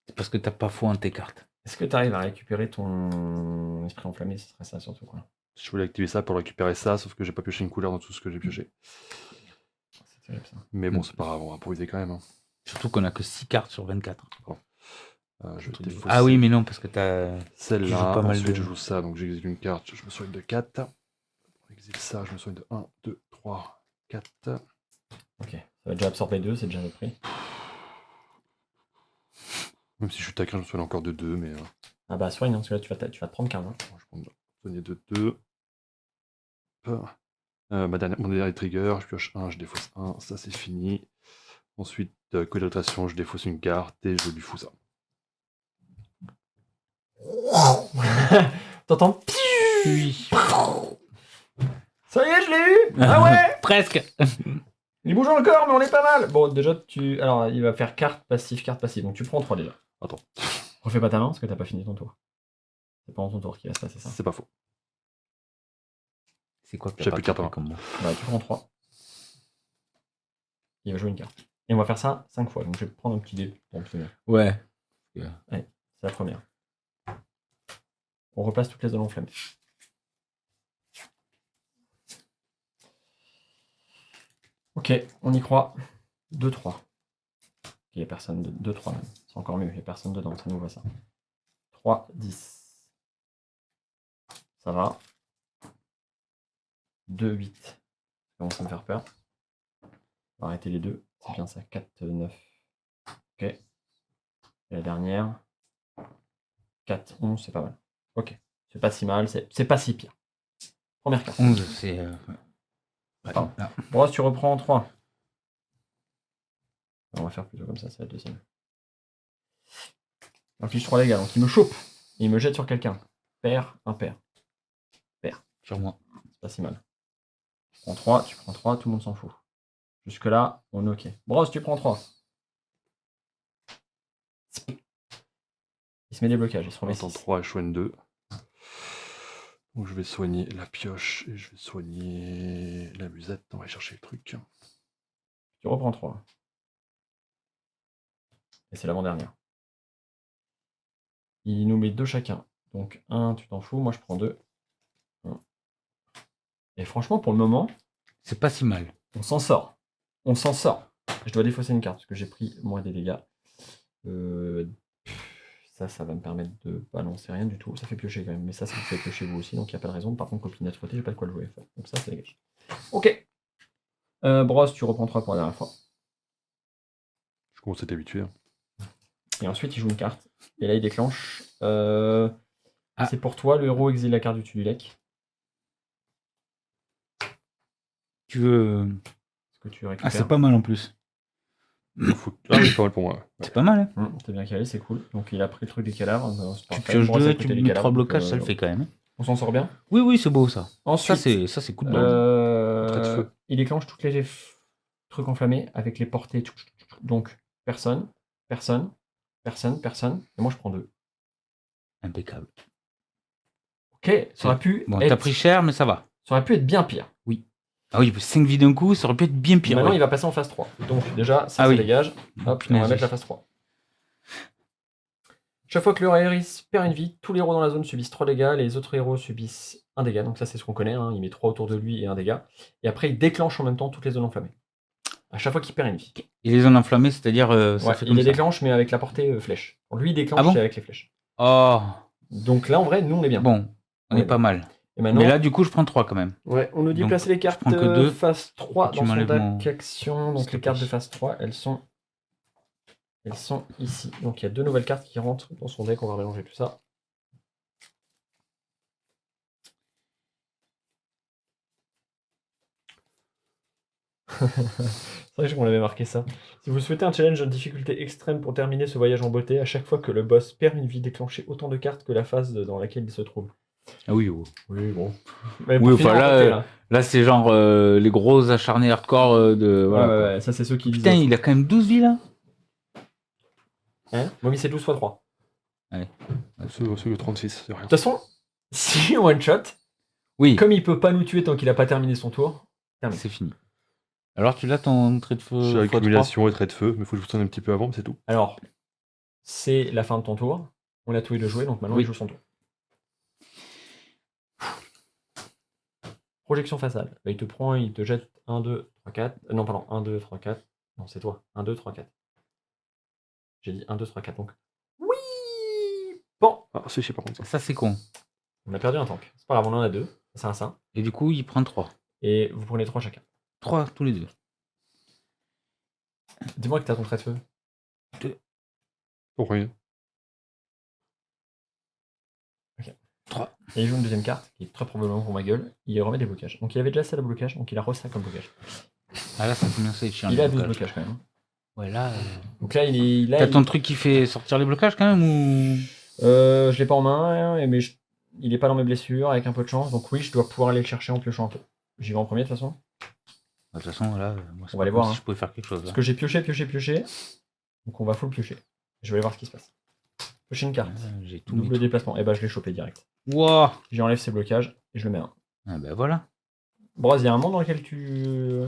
C'est parce que t'as pas foi en tes cartes. Est-ce que tu arrives à récupérer ton esprit enflammé? Ce serait ça surtout quoi. Je voulais activer ça pour récupérer ça, sauf que j'ai pas pioché une couleur dans tout ce que j'ai pioché. C'est terrible ça. Mais bon, c'est pas grave, on va improviser quand même. Hein. Surtout qu'on a que 6 cartes sur 24. Je vais défausser Ah oui, mais non, parce que t'as. celle-là. tu joues pas mal Ensuite, de- je joue ça, donc j'exile une carte, je me soigne de 4. J'exile ça, je me soigne de 1, 2, 3, 4. Ok, ça va déjà absorber 2, c'est déjà notre prix. Même si je suis taquin, je me soigne encore de 2, mais. Ah bah soigne, hein, parce que là tu vas te prendre 15. Hein. Je vais soigner de 2. Mon dernier trigger, je pioche 1, je défausse 1, ça c'est fini. Ensuite, coloration, je défausse une carte et je lui fous ça. T'entends? Oui. Ça y est, je l'ai eu! Ah ouais! Presque. Il bouge encore, mais on est pas mal! Bon, déjà, alors il va faire carte passive, donc tu prends 3 déjà. Attends. Refais pas ta main, parce que t'as pas fini ton tour. C'est pendant ton tour qu'il va se passer ça. C'est pas faux. C'est quoi que J'ai t'as pas plus de carte en compris comme moi? Ouais, tu prends 3. Il va jouer une carte. Et on va faire ça 5 fois, donc je vais prendre un petit dé pour me tenir. Ouais. C'est la première. On replace toutes les zones enflammées. Ok, on y croit. 2-3. Il n'y a personne. 2-3 même. C'est encore mieux, il n'y a personne dedans, ça nous voit ça. 3-10. Ça va. 2-8. Ça commence à me faire peur. On va arrêter les deux. C'est bien ça. 4-9. Ok. Et la dernière. 4-11, c'est pas mal. Ok. C'est pas si mal, c'est pas si pire. Première carte. 11, c'est. Ouais, Pardon. là. Brosse, tu reprends en 3. On va faire plutôt comme ça, c'est la deuxième. Inflige 3 dégâts, donc il me chope. Et il me jette sur quelqu'un. Pair, impair. Pair. Sur moi. C'est pas si mal. Tu prends 3, tu prends 3, tout le monde s'en fout. Jusque là, on est ok. Brosse, tu prends 3. Il se met des blocages, il se remet 6. 3 et je soigne 2. Donc je vais soigner la pioche et je vais soigner la musette. On va chercher le truc. Tu reprends 3. Et c'est l'avant-dernière. Il nous met 2 chacun. Donc 1, tu t'en fous, moi je prends 2. Et franchement, pour le moment, C'est pas si mal. on s'en sort. On s'en sort. Je dois défausser une carte parce que j'ai pris moins des dégâts. Ça va me permettre de balancer rien du tout. Ça fait piocher quand même, mais ça vous fait piocher vous aussi, donc il n'y a pas de raison. Par contre, copinette frottée, j'ai pas de quoi le jouer. Donc ça dégage. Ok. Brosse, tu reprends 3 pour la dernière fois. commence à être habitué. Hein. Et ensuite, il joue une carte. Et là, il déclenche. Ah. C'est pour toi, le héros exile la carte du dessus du deck. Tu veux. Ce que tu Ah, récupères. c'est pas mal en plus. Ah oui, pas mal pour moi. Ouais. C'est pas mal, hein. T'es bien calé, c'est cool. Donc il a pris le truc des cadavres. Tu pioches 2, tu mets 3 blocages, ça le fait quand même. On s'en sort bien. Oui, oui, c'est beau ça. Ensuite, Ça, c'est coup de bol. Trait de feu. il déclenche toutes les trucs enflammés avec les portées. Donc personne, personne, personne, personne. Et moi je prends 2. Impeccable. Ok, ça aurait pu Bon, être... t'as pris cher, mais ça va. Ça aurait pu être bien pire. Ah oui, 5 vies d'un coup, ça aurait pu être bien pire. Maintenant, ouais. il va passer en phase 3. Donc déjà, ça, Ah ça oui. dégage. Hop, on Punaise, va mettre oui. la phase 3. Chaque fois que le Aeris perd une vie, tous les héros dans la zone subissent 3 dégâts, les autres héros subissent 1 dégât. Donc ça, c'est ce qu'on connaît. Hein. Il met 3 autour de lui et 1 dégât. Et après, il déclenche en même temps toutes les zones enflammées. À chaque fois qu'il perd une vie. Et les zones enflammées, c'est-à-dire ça Ouais, fait il comme les ça. déclenche, mais avec la portée flèche. Lui, il déclenche Ah bon c'est avec les flèches. Oh, Donc là, en vrai, nous, on est bien. bon, on Ouais, est pas mal. Et maintenant, Mais là, du coup, je prends 3 quand même. ouais, on nous dit donc, placer les je cartes prends que 2. phase 3 Et tu dans son m'enlèves deck mon- action. Donc S'il te les cartes de plaît. phase 3, elles sont ici. Donc il y a 2 nouvelles cartes qui rentrent dans son deck. On va mélanger tout ça. C'est vrai qu'on avait marqué ça. Si vous souhaitez un challenge de difficulté extrême pour terminer ce voyage en beauté, à chaque fois que le boss perd une vie, déclenchez autant de cartes que la phase dans laquelle il se trouve. Ah oui, oh. Oui, bon. Mais Oui, pour finir enfin, en beauté, là. là, c'est genre les gros acharnés hardcore de. Voilà, Ouais, quoi. ouais, ça c'est ceux qui disent. Putain, il a quand même 12 vies là. Hein moi, mais c'est 12 x 3. Ceux de 36, c'est rien. De toute façon, si on one shot, Oui, comme il peut pas nous tuer tant qu'il a pas terminé son tour, terminé. c'est fini. Alors, tu l'as ton trait de feu J'ai x3? accumulation et trait de feu, mais faut que je vous sonne un petit peu avant, mais c'est tout. Alors, c'est la fin de ton tour. On a tous les deux joué, donc maintenant Oui. il joue son tour. Projection faciale. Bah, il te prend, il te jette 1, 2, 3, 4. Non, pardon, 1, 2, 3, 4. Non, c'est toi. 1, 2, 3, 4. J'ai dit 1, 2, 3, 4. Donc, oui. Bon, Ah, c'est chier par contre ça. Ça, c'est con. on a perdu un tank. C'est pas grave, on en a 2. C'est un saint. Et du coup, il prend 3. Et vous prenez 3 chacun. 3 tous les deux. Dis-moi que t'as ton trait de feu. Pour rien. 3. Et il joue une deuxième carte, qui est très probablement pour ma gueule. Il remet des blocages. Donc il avait déjà celle à blocage, donc il a reçu ça comme blocage. Ah là, ça commence à être chiant. Il les a 12 blocages. blocages quand même. Ouais, là. Donc là, il T'as ton truc qui fait sortir les blocages quand même ou. je l'ai pas en main, mais il est pas dans mes blessures, avec un peu de chance. Donc oui, je dois pouvoir aller le chercher en piochant un peu. J'y vais en premier de toute façon. De toute façon, là, moi, c'est On pas va aller comme voir, si hein. je pouvais faire quelque chose. Parce Là. que j'ai pioché. Donc on va full piocher. Je vais aller voir ce qui se passe. Piocher une carte. J'ai tout Double mis. déplacement. Et bah je l'ai chopé direct. Wouah. J'enlève ses blocages et je le mets un. Ah ben voilà. Bros, il y a un monde dans lequel tu.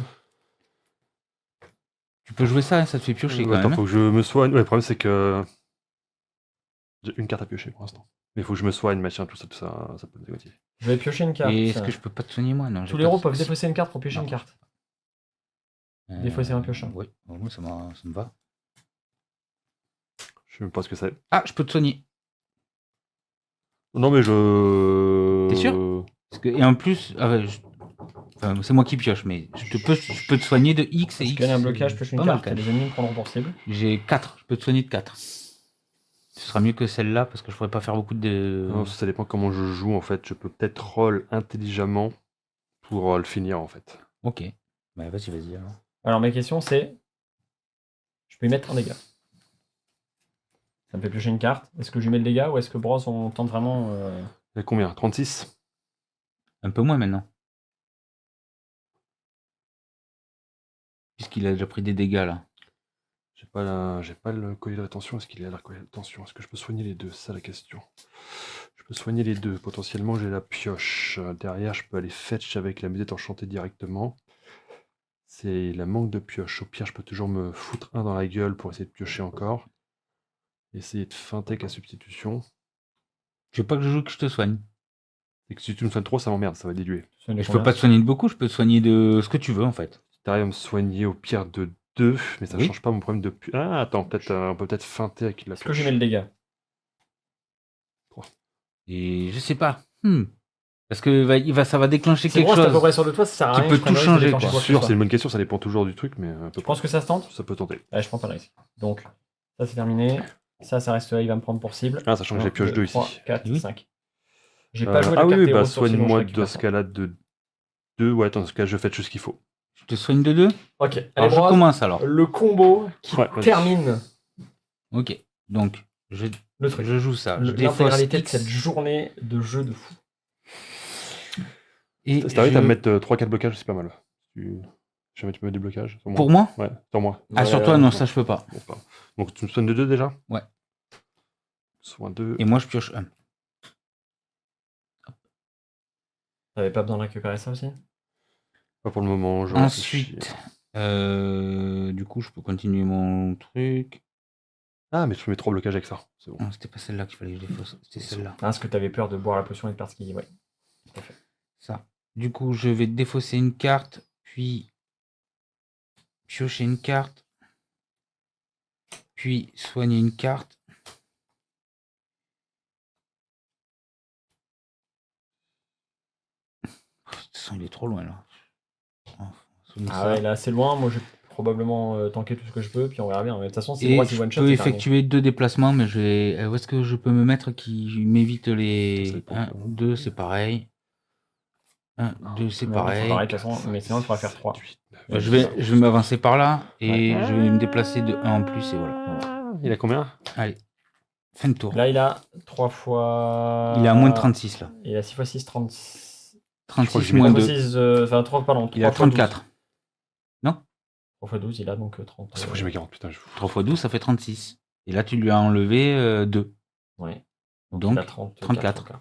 Tu peux jouer ça, hein, ça te fait piocher quand Attends, même. faut que je me soigne. Ouais, le problème c'est que j'ai une carte à piocher pour l'instant. Mais il faut que je me soigne, machin, tout ça peut me négocier. Je vais piocher une carte. Et est-ce que je peux pas te soigner moi? Non. Tous les héros peuvent défausser une carte pour piocher Non. une carte. défausser un piocheur. Oui, moi ça me va. Je sais même pas ce que c'est. Ah, je peux te soigner. Non mais je. T'es sûr? Parce que, et en plus, enfin, c'est moi qui pioche, mais je peux te soigner de X et Je X. gagne un blocage, pioche une Pas mal, carte quand et même. les ennemis me prendront pour cible. J'ai 4, je peux te soigner de 4. Ce sera mieux que celle-là parce que je pourrais pas faire beaucoup de. Non, ça dépend comment je joue en fait. Je peux peut-être roll intelligemment pour le finir en fait. Ok. Bah vas-y. Alors ma question c'est, je peux y mettre un dégât. Ça me fait piocher une carte. Est-ce que je lui mets le dégât ou est-ce que Bros on tente vraiment Il y a combien? 36? Un peu moins maintenant. Puisqu'il a déjà pris des dégâts là. J'ai pas le collier de rétention. Est-ce qu'il est à la collier de rétention? Est-ce que je peux soigner les deux? C'est ça la question. Je peux soigner les deux. Potentiellement, j'ai la pioche. Derrière, je peux aller fetch avec la musette enchantée directement. C'est la manque de pioche. Au pire, je peux toujours me foutre un dans la gueule pour essayer de piocher encore. Essayer de feinter avec la substitution. Je veux pas que je joue que je te soigne. Et que si tu me soignes trop, ça m'emmerde, ça va diluer. soigner Je peux combien pas te soigner de beaucoup, je peux te soigner de ce que tu veux en fait. T'arrives à me soigner au pire de 2, mais ça Oui. change pas mon problème de pioche. Ah, attends, peut-être on peut peut-être feinter avec la Est-ce que je lui mets le dégât? Et je sais pas. Parce que ça va déclencher C'est quelque bon, c'est à peu chose. près sûr de toi, ça sert à Qui rien. peut que je prenne tout le risque de changer, déclencher quoi. quoi que ce Sûr, soit. c'est une bonne question, ça dépend toujours du truc, mais Tu penses que ça se tente? ça peut tenter. Ouais, je prends pas le risque. Donc, ça c'est terminé. Ça reste là, il va me prendre pour cible. Ah, sachant que j'ai pioche 2 3, ici. 4, Oui. 5. J'ai pas joué la Ah carte oui, héros bah sur sinon je soigne-moi récupère dans ça. ce cas-là de 2. Ouais, dans ce cas, je fais tout ce qu'il faut. Je te soigne de 2. Ok, allez, Alors je Broise, commence alors. le combo qui Ouais, vas-y. termine Ok. Donc, je le truc. joue ça. Je défausse L'intégralité de X. cette journée de jeu de fou. Et Si t'arrives à me je- mettre 3-4 blocages, c'est pas mal. Jamais tu me mets des blocages sur moi. Pour moi? Ouais, sur moi. Ah, sur toi, non, ça je peux pas. Bon, pas. Donc tu me soignes de 2 déjà? Ouais. Soin 2. Et moi, je pioche 1. T'avais pas besoin de récupérer ça aussi? Pas pour le moment, je réfléchis. Ensuite, du coup, je peux continuer mon truc. Ah, mais tu mets 3 blocages avec ça. C'est bon. Non, c'était pas celle-là qu'il fallait que je défausse. C'était celle-là. Ah, parce que t'avais peur de boire la potion et de perdre ce qui. Ouais. Tout à fait. Ça. Du coup, je vais défausser une carte, puis piocher une carte, puis soigner une carte. De toute façon, il est trop loin là. Oh, soigner Ah ça. ouais, là assez loin. Moi, je vais probablement tanker tout ce que je peux, puis on verra bien. Mais de toute façon, c'est Et moi si je one shot. peux c'est terminé. effectuer 2 déplacements, mais je vais. Où est-ce que je peux me mettre qui m'évite Ça les. dépend. 1, 2, c'est pareil. 1, 2, c'est Mais bon, pareil. c'est pareil de toute façon, mais sinon, il faudra faire 3. Je vais m'avancer par là et je vais me déplacer de 1 en plus et voilà. Il a combien? Allez, fin de tour. Là, il a 3 fois. Il est à moins de 36 là. Il a 6 x 6, 36. 36 j'ai mis moins 3 2. x 6, enfin 3, pardon. Il a 3 x 12. 34. Non 3 x 12, il a donc 30. C'est pourquoi j'ai mis 40, putain. 3 x 12, ça fait 36. Et là, tu lui as enlevé 2. Ouais. Donc, il a 34. 34.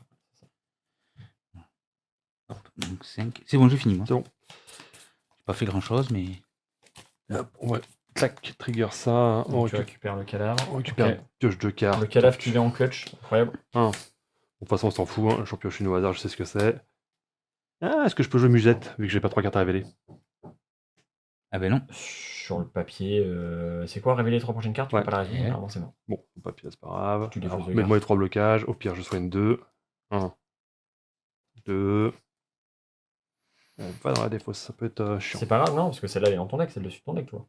Donc 5. C'est bon, j'ai fini moi. C'est bon. J'ai pas fait grand chose, mais. Hop, on va clac, trigger ça. Donc, tu récupères le cadavre. On récupère Ok. une pioche de cartes. Le cadavre, tu l'as en clutch. Incroyable. Bon, de toute façon, on s'en fout. Hein. J'en pioche une au hasard, je sais ce que c'est. Ah, est-ce que je peux jouer musette, vu que j'ai pas 3 cartes à révéler? Ah ben non. Sur le papier, c'est quoi révéler les 3 prochaines cartes? Tu Ouais. peux pas la révéler, Ouais. normalement c'est bon. Bon, au papier, c'est pas grave. Tu défausses Alors, deux mets-moi les 3 blocages. Au pire, je soigne 2. 1, 2. Pas dans la défausse, ça peut être chiant. C'est pas grave, non, parce que celle-là elle est dans ton deck, celle dessus de ton deck, toi.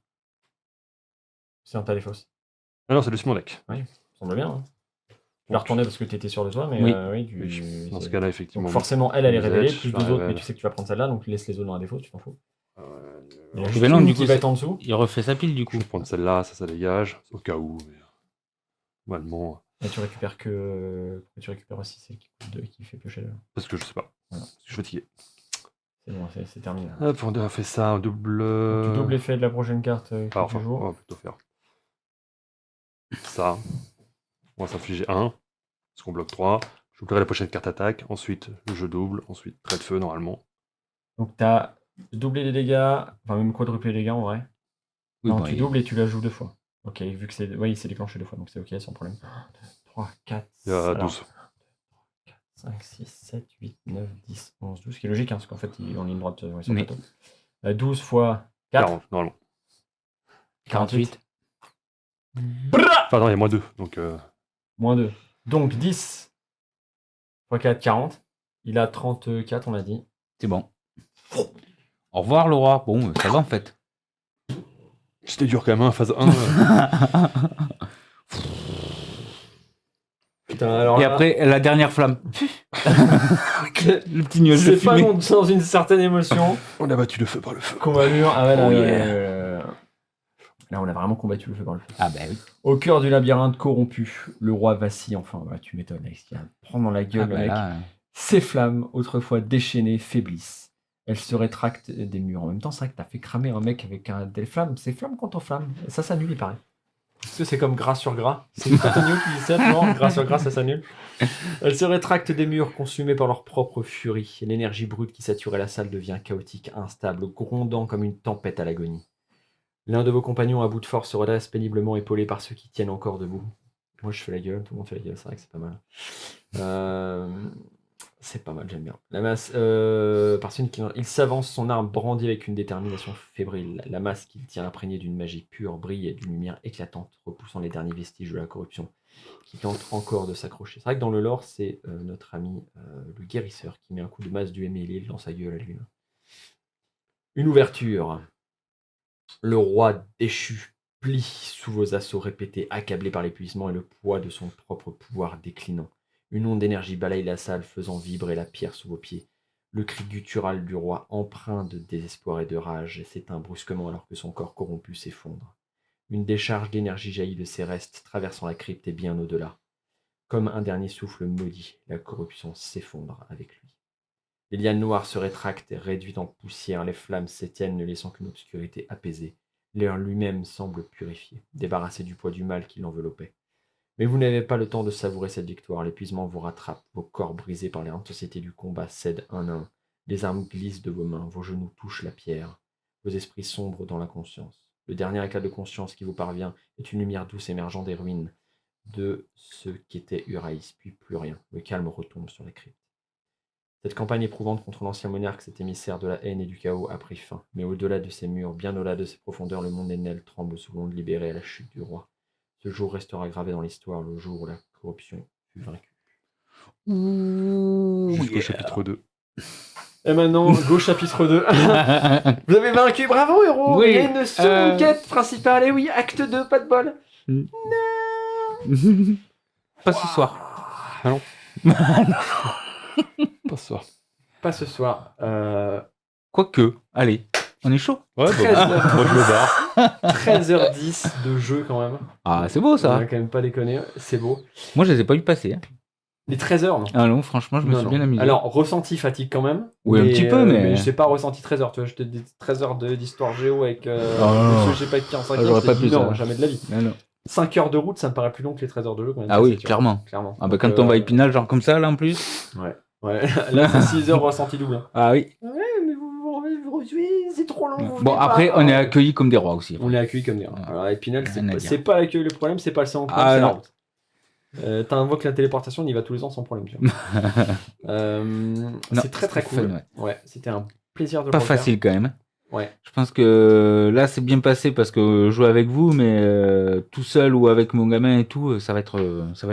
C'est dans ta défausse. Ah non, c'est dessus mon deck. Ça semble bien. Hein. Tu l'as retourné parce que tu étais sûr de toi, mais Oui. oui, Oui, dans ce c'est- cas-là, donc effectivement. forcément, elle est Musette, révélée, je plus la 2 autres, mais révèle. tu sais que tu vas prendre celle-là, donc laisse les autres dans la défausse, tu t'en fous. Il y a je juste ben non, une du qui coup, va c'est- être en dessous. Il refait sa pile du coup. vais prendre celle-là, ça dégage, au cas où. Mais... Normalement, Et tu récupères que. Tu récupères aussi celle qui coûte 2 et qui fait piocher là. parce que je sais pas. Voilà. Parce que je suis fatigué. C'est bon, c'est terminé. Hop, on a fait ça, un double. Tu doubles l'effet de la prochaine carte que Ah, tu enfin, joues. on va plutôt faire ça. On va s'infliger 1, parce qu'on bloque 3. J'oublerai la prochaine carte attaque. Ensuite, je double. Ensuite, trait de feu, normalement. Donc tu as doublé les dégâts, enfin même quadruplé les dégâts en vrai. Oui, Non, bon, tu il- doubles et tu la joues 2 fois. Ok, vu que c'est. Oui, c'est déclenché 2 fois, donc c'est ok, sans problème. 3, 4, Il y a 12. 5, 6, 7, 8, 9, 10, 11, 12. Ce qui est logique, hein, parce qu'en fait, il est en ligne droite sur le Oui. plateau. 12 fois 4, 40, normalement. 48. Enfin, non, il y a moins 2. Donc, moins 2. Donc 10 fois 4, 40. Il a 34, on a dit. C'est bon. Au revoir le roi. Bon, ça va en fait. c'était dur quand même, hein, phase 1. Putain, alors Et là, après, la dernière flamme. Le petit nuage de c'est pas fumée. dans une certaine émotion on a battu le feu par le feu. qu'on va lire. Ah ouais, là, Oh ouais, yeah. là, on a vraiment combattu le feu par le feu. Ah bah oui. Au cœur du labyrinthe corrompu, le roi vacille enfin. Bah, tu m'étonnes, avec ce qu'il y a à prendre dans la gueule, Ah le bah mec. là, Ces flammes, autrefois déchaînées, faiblissent. Elles se rétractent des murs. En même temps, c'est vrai que t'as fait cramer un mec avec des flammes. C'est flamme contre flamme. Ça s'annule, il paraît. Est-ce que c'est comme gras sur gras? C'est Antonio qui dit ça, non? Gras sur gras, ça s'annule. Elles se rétractent des murs, consumées par leur propre furie. L'énergie brute qui saturait la salle devient chaotique, instable, grondant comme une tempête à l'agonie. L'un de vos compagnons à bout de force se redresse péniblement, épaulé par ceux qui tiennent encore debout. Moi, je fais la gueule, tout le monde fait la gueule, c'est vrai que c'est pas mal. C'est pas mal, j'aime bien. La masse, personne il s'avance, son arme brandie avec une détermination fébrile. La masse qu'il tient imprégnée d'une magie pure brille et d'une lumière éclatante, repoussant les derniers vestiges de la corruption qui tente encore de s'accrocher. C'est vrai que dans le lore, c'est notre ami le guérisseur qui met un coup de masse du Emily dans sa gueule à lui. Une ouverture. Le roi déchu plie sous vos assauts répétés, accablé par l'épuisement et le poids de son propre pouvoir déclinant. Une onde d'énergie balaye la salle, faisant vibrer la pierre sous vos pieds. Le cri guttural du roi, empreint de désespoir et de rage, s'éteint brusquement alors que son corps corrompu s'effondre. Une décharge d'énergie jaillit de ses restes, traversant la crypte et bien au-delà. Comme un dernier souffle maudit, la corruption s'effondre avec lui. Les lianes noires se rétractent et réduites en poussière, les flammes s'éteignent, ne laissant qu'une obscurité apaisée. L'air lui-même semble purifié, débarrassé du poids du mal qui l'enveloppait. Mais vous n'avez pas le temps de savourer cette victoire, l'épuisement vous rattrape, vos corps brisés par l'intensité du combat cèdent un à un, les armes glissent de vos mains, vos genoux touchent la pierre, vos esprits sombrent dans l'inconscience. Le dernier éclat de conscience qui vous parvient est une lumière douce émergeant des ruines de ce qu'était Uraïs, puis plus rien, le calme retombe sur la crypte. Cette campagne éprouvante contre l'ancien monarque, cet émissaire de la haine et du chaos, a pris fin. Mais au-delà de ces murs, bien au-delà de ces profondeurs, le monde Enel tremble sous l'onde libérée à la chute du roi. Ce jour restera gravé dans l'histoire, le jour où la corruption fut vaincue. Jusqu'au chapitre 2. Et maintenant, go chapitre 2. Vous avez vaincu, bravo héros. Oui, Il y a une sous-quête principale, et oui, acte 2, pas de bol. Pas ce soir. Ah non. Pas ça. Pas ce soir. Quoique, allez, on est chaud. Ouais, 13 moi je me barre. 13h10 de jeu quand même. Ah, c'est beau On ça. va quand même pas déconner, c'est beau. Moi, je les ai pas eu passer. Hein. Les 13 heures, non? Ah non, franchement, je me Non, suis non. bien amusé. Alors, ressenti fatigue quand même. Oui, un petit peu, mais- je sais pas ressenti 13 heures. Tu vois, je te dis 13 heures d'histoire géo avec non. Monsieur J'ai pas 45 Ah, j'aurais pas pu non, ça. jamais de la vie. Non. 5 heures de route, ça me paraît plus long que les 13 heures de jeu. Quand même, Ah ça, oui, c'est sûr. clairement. Clairement. Ah bah Donc, quand on va à Épinal, genre comme ça, là, en plus. Ouais. Là, c'est 6 heures ressenti double. Hein. Ah oui. Ouais, mais c'est trop long. vous Bon, venez après, pas. on est accueillis comme des rois aussi. On est accueillis comme des rats. Ouais. Alors, à Épinal, Rien à dire. c'est pas l'accueil le problème, c'est pas le salon, Ah, c'est la non. route. T'invoques la téléportation, on y va tous les ans sans problème. Tu vois. C'est très très c'était cool. fun, ouais. Ouais, c'était un plaisir de Pas le refaire. facile quand même. Ouais. Je pense que là, c'est bien passé parce que je joue avec vous, mais tout seul ou avec mon gamin et tout, ça va être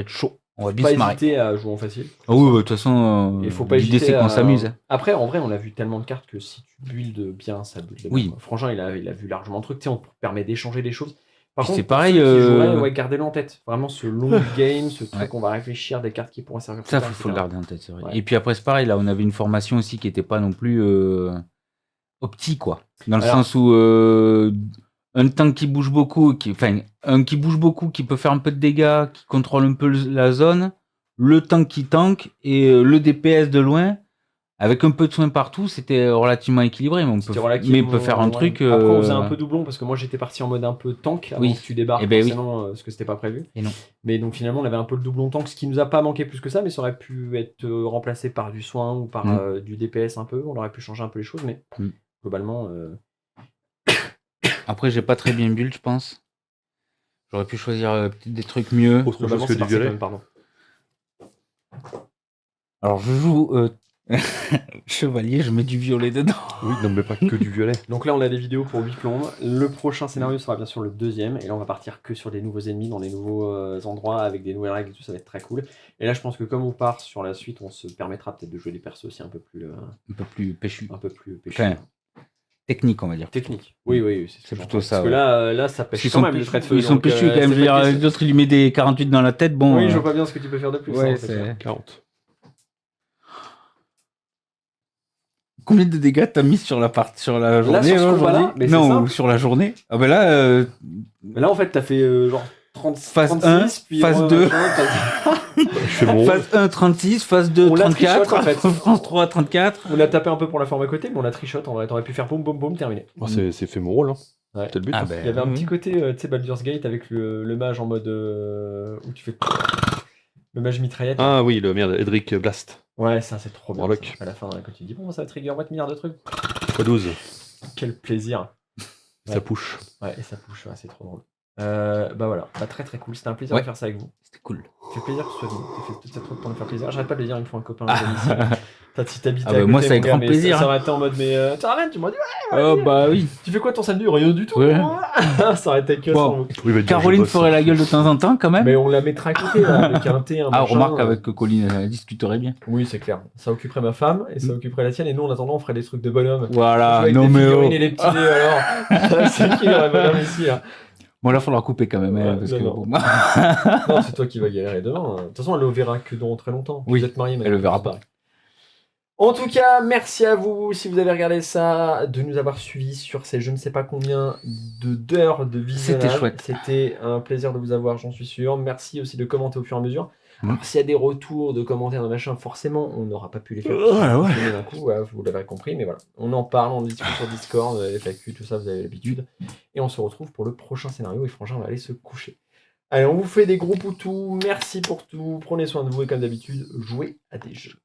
chaud. On va bien Pas se marrer. hésiter à jouer en facile. Ah oui, bah, de toute façon, Il faut pas l'idée hésiter c'est qu'on à- s'amuse. Hein. Après, en vrai, on a vu tellement de cartes que si tu builds bien, ça build bien. Oui. Quoi. Franchement, il a vu largement le truc. Tu sais, on te permet d'échanger des choses. Par Puis contre, c'est pour pareil, ceux qui joueraient, ouais, gardez-le en tête. Vraiment, ce long game, ce truc, on va réfléchir des cartes qui pourraient servir plus Ça, tard, faut le etc. garder en tête, c'est vrai. Ouais. Et puis après, c'est pareil, là, on avait une formation aussi qui était pas non plus optique, quoi. Dans le Alors- sens où un tank qui bouge beaucoup, qui bouge beaucoup, qui peut faire un peu de dégâts, qui contrôle un peu la zone, le tank qui tank et le DPS de loin, avec un peu de soin partout, c'était relativement équilibré. Mais C'était relativement- on peut faire un ouais. truc. Après, on faisait un peu doublon parce que moi j'étais parti en mode un peu tank avant Oui. que tu débarques, Eh ben oui. forcément, parce que c'était pas prévu. Et non. Mais donc finalement, on avait un peu le doublon tank, ce qui nous a pas manqué plus que ça, mais ça aurait pu être remplacé par du soin ou par du DPS un peu. On aurait pu changer un peu les choses, mais globalement. Après, j'ai pas très bien build, je pense. J'aurais pu choisir peut-être des trucs mieux. Autre chose globalement, que c'est du parti quand violet. même, pardon. Alors, je joue chevalier, je mets du violet dedans. Oui, non, mais pas que du violet. Donc là, on a des vidéos pour 8 plombes. Le prochain scénario sera bien sûr le deuxième. Et là, on va partir que sur des nouveaux ennemis, dans des nouveaux endroits, avec des nouvelles règles et tout. Ça va être très cool. Et là, je pense que comme on part sur la suite, on se permettra peut-être de jouer des persos aussi un peu plus péchu. péchu. Enfin, technique, on va dire. Technique. Oui, C'est plutôt ça. Parce que là, ça pêche Ils quand sont même le trait de feu. Ils sont donc, péchus quand même. c'est Je veux pas dire, une question- l'autre, il lui met des 48 dans la tête. Bon. Oui, je vois pas bien ce que tu peux faire de plus. Ouais, hein, c'est clair. 40. Combien de dégâts t'as mis sur la journée sur ce combat-là, aujourd'hui mais c'est Non, simple. ou sur la journée. Ah ben là, Mais là, en fait, t'as fait genre 30, Phase 36, 1, puis phase 2. Je fais mon rôle. phase 1, 36, phase 2, On l'a 34, trichote, en fait. phase 3, 34. On a tapé un peu pour la forme à côté, mais on a trichote en vrai. T'aurais pu faire boum, boum, boum, terminé. Moi, c'est fait mon rôle. Hein. Ouais. C'était le but. Ah hein. ben, Il y avait un oui. petit côté, tu sais, Baldur's Gate avec le mage en mode où tu fais le mage mitraillette. Ah oui, le merde, Edric Blast. Ouais, ça c'est trop bien. Warlock. Ça. À la fin, quand tu dis bon, ça va trigger 8 milliards de trucs. x12. Quel plaisir. Ça push. Ouais, et ça push, ouais, c'est trop drôle. Bah voilà, très très cool. C'était un plaisir Ouais. de faire ça avec vous. C'était cool. Ça fait plaisir que tu sois venu. Ça fait peut-être trop de temps de faire plaisir. J'arrête pas de le dire une fois un copain. Si t'habitais Ah à bah, côté, moi, c'est avec mon gars, grand mais plaisir, Ça aurait été en mode, mais tu ramènes, tu m'aurais dit, Oh, bah oui. tu fais quoi ton samedi? Rien du tout. Ouais. Moi. Ça aurait été que Bon. sans vous. Oui, il va dire, Caroline je bosse. ferait la gueule de temps en temps, quand même. Mais on la mettrait à côté, là, avec un thé, un Ah, machin. remarque, avec Colline, elle discuterait bien. Oui, c'est clair. Ça occuperait ma femme et ça occuperait la tienne. Et nous, en attendant, on ferait des trucs de bonhomme. Voilà, Avec non des mais figurines oh. et les petits dés, alors. C'est qui le vrai bonhomme ici, là? Bon, là, il faudra couper quand même, hein, Ouais, parce non, que non. bon, Non, c'est toi qui vas galérer demain. De toute façon, elle le verra que dans très longtemps. Oui, Vous êtes mariés, mais elle le verra pas. En tout cas, merci à vous si vous avez regardé ça, de nous avoir suivis sur ces je ne sais pas combien d'heures de visionnage. C'était chouette. C'était un plaisir de vous avoir, j'en suis sûr. Merci aussi de commenter au fur et à mesure. Mm. Alors, s'il y a des retours, de commentaires, de machin, forcément, on n'aura pas pu les faire. Ouais. D'un coup, vous l'avez compris, mais voilà. On en parle, on discute sur Discord, FAQ, tout ça, vous avez l'habitude. Et on se retrouve pour le prochain scénario. Et Frangin va aller se coucher. Allez, on vous fait des gros poutous. Merci pour tout. Prenez soin de vous et comme d'habitude, jouez à des jeux.